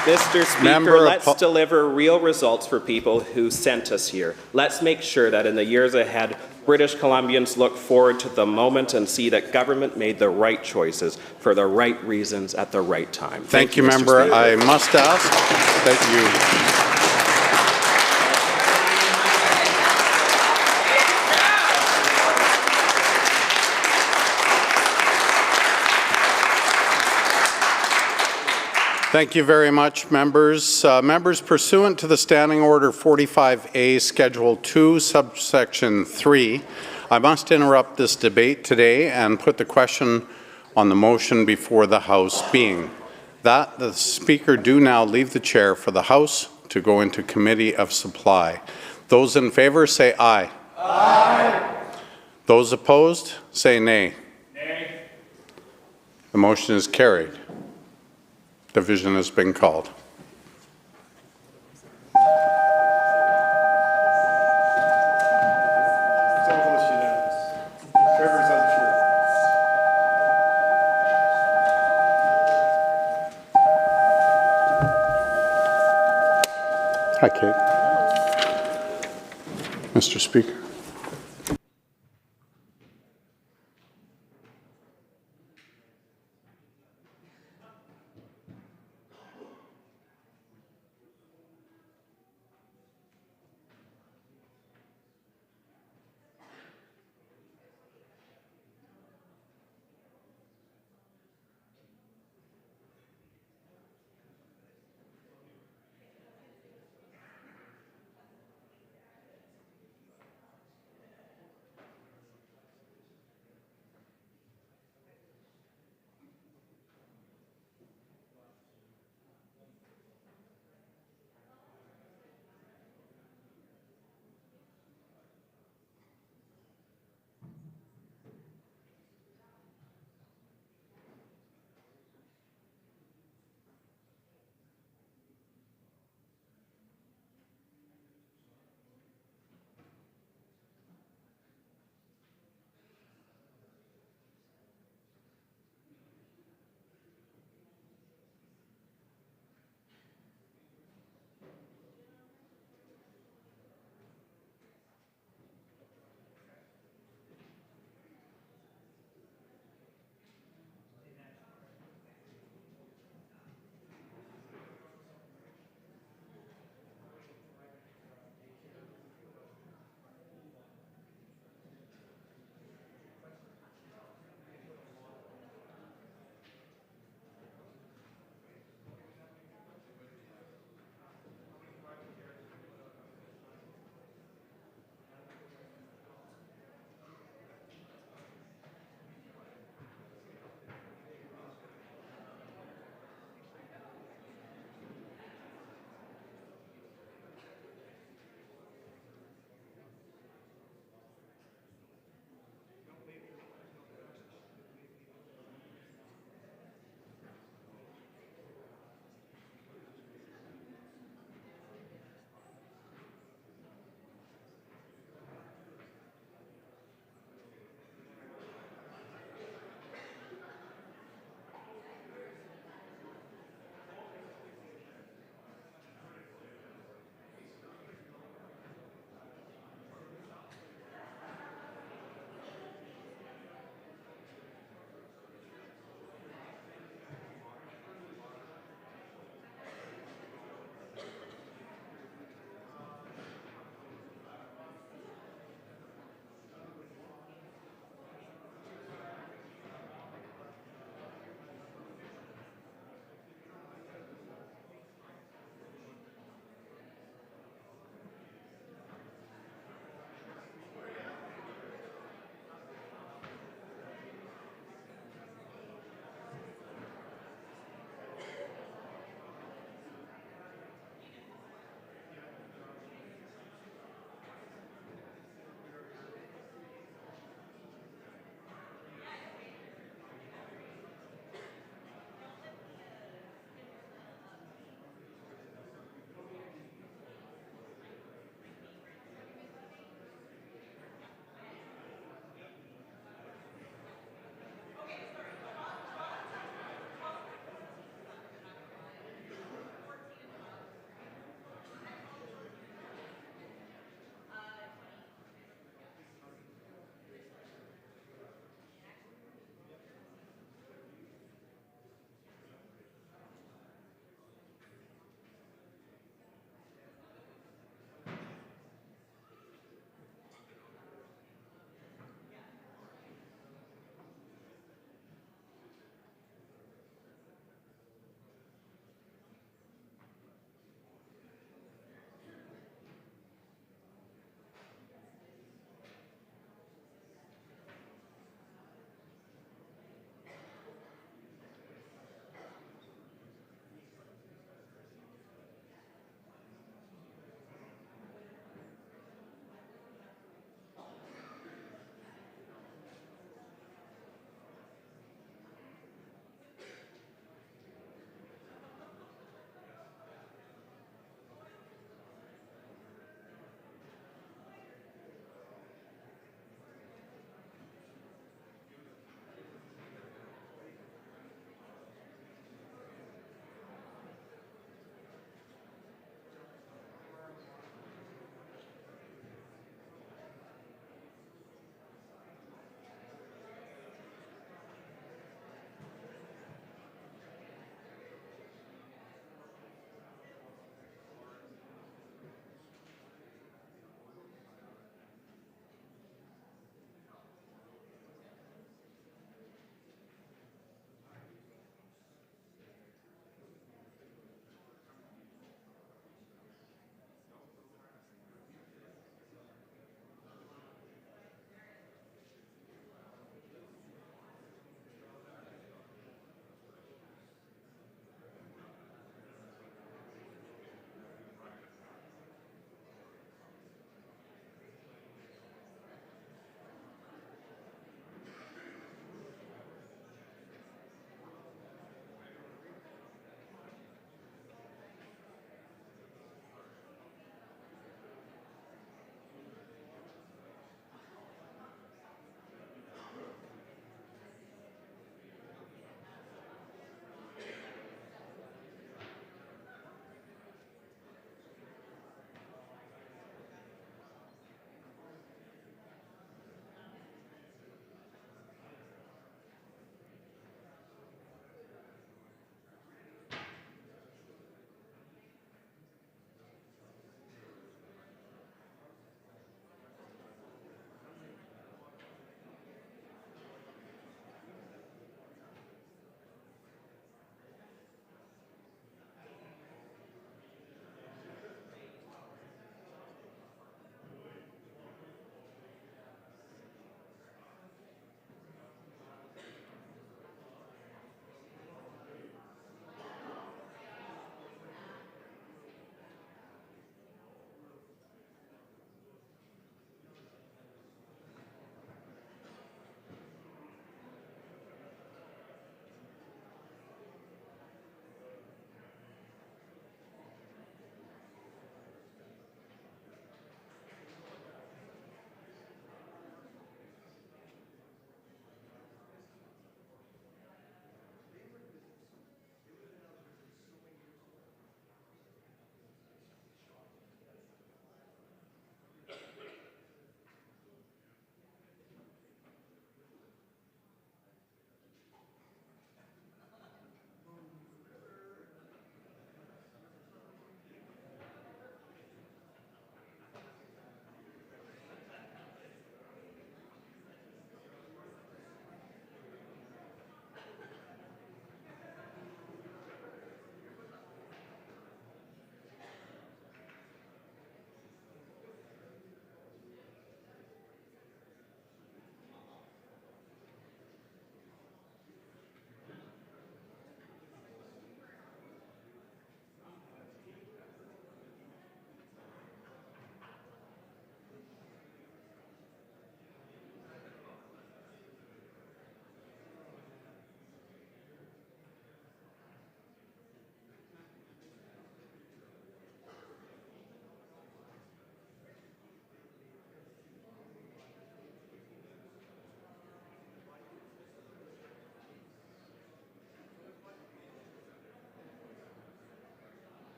Mr. Speaker, let's deliver real results for people who sent us here. Let's make sure that in the years ahead, British Columbians look forward to the moment and see that government made the right choices for the right reasons at the right time. Thank you, Member. I must ask that you... Thank you very much, members. Members, pursuant to the Standing Order 45A, Schedule 2, Subsection 3, I must interrupt this debate today and put the question on the motion before the House, being that the Speaker do now leave the chair for the House to go into Committee of Supply. Those in favour say aye. Aye. Those opposed say nay. Nay. The motion is carried. Division has been called. Hi, Kate. Mr. Speaker.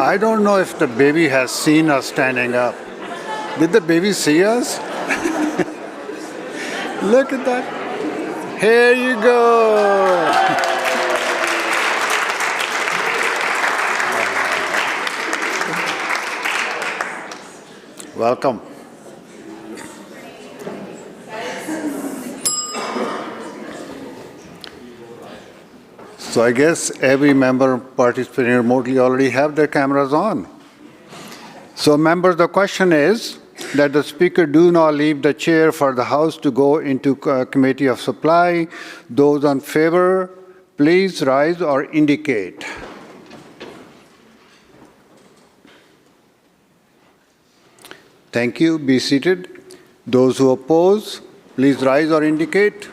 I don't know if the baby has seen us standing up. Did the baby see us? Look at that. Here you go. Welcome. So I guess every member participating remotely already have their cameras on. So members, the question is that the speaker do not leave the chair for the House to go into Committee of Supply. Those in favor, please rise or indicate. Thank you. Be seated. Those who oppose, please rise or indicate.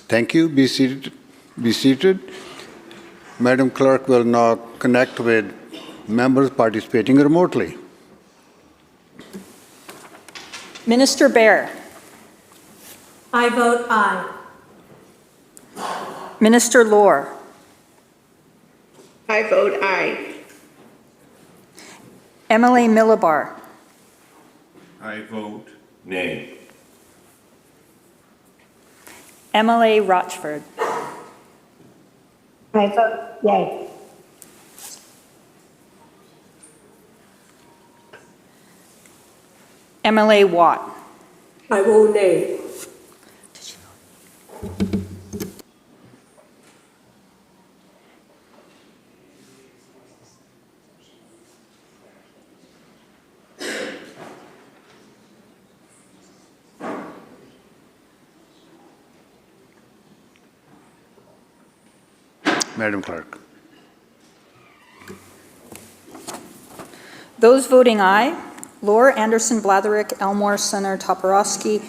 Thank you. Be seated. Be seated. Madam Clerk will now connect with members participating remotely. Minister Baer. I vote aye. Minister Lohr. I vote aye. MLA Millibar. I vote nay. MLA Rochford. I vote yay. MLA Watt. I vote nay. Madam Clerk. Those voting aye: Lohr, Anderson, Blatherick, Elmore, Center, Toporowski,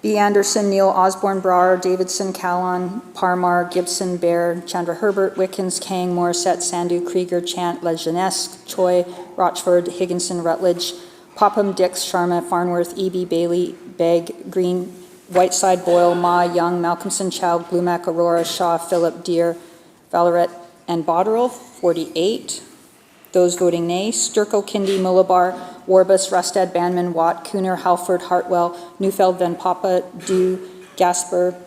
B. Anderson, Neil, Osborne, Brar, Davidson, Callan, Parmar, Gibson, Baer, Chandra Herbert, Wickens, Kang, Morissette, Sandhu, Krieger, Chant, Lejeunesse, Choi, Rochford, Higginson, Rutledge, Popham, Dix, Sharma, Farnworth, Eby, Bailey, Begg, Green, Whiteside, Boyle, Ma, Young, Malcolmson, Chow, Glumac, Aurora, Shaw, Phillip, Deere, Valorette, and Botterill, 48. Those voting nay: Sturkle, Kindy, Mullabar, Warbus, Rustad, Banman, Watt, Cooner, Halford, Hartwell, Neufeld, Van Papa, Dew, Gasper,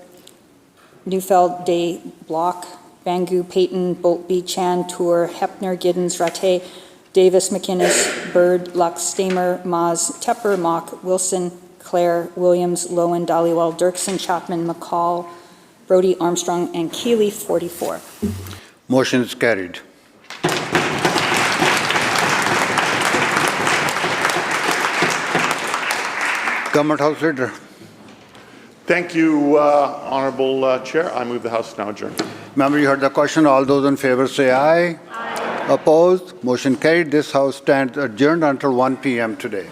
Neufeld, Day, Block, Bangu, Peyton, Boltby, Chan, Tour, Hepner, Giddens, Ratte, Davis, McInnes, Bird, Lux, Stamer, Maz, Tepper, Mock, Wilson, Clare, Williams, Lowen, Dhaliwal, Dirksen, Chapman, McCall, Brody, Armstrong, and Keeley, 44. Motion is carried. Government House Leader. Thank you, Honourable Chair. I move the House now adjourn. Member, you heard the question. All those in favor say aye. Aye. Opposed? Motion carried. This House stands adjourned until 1 p.m. today.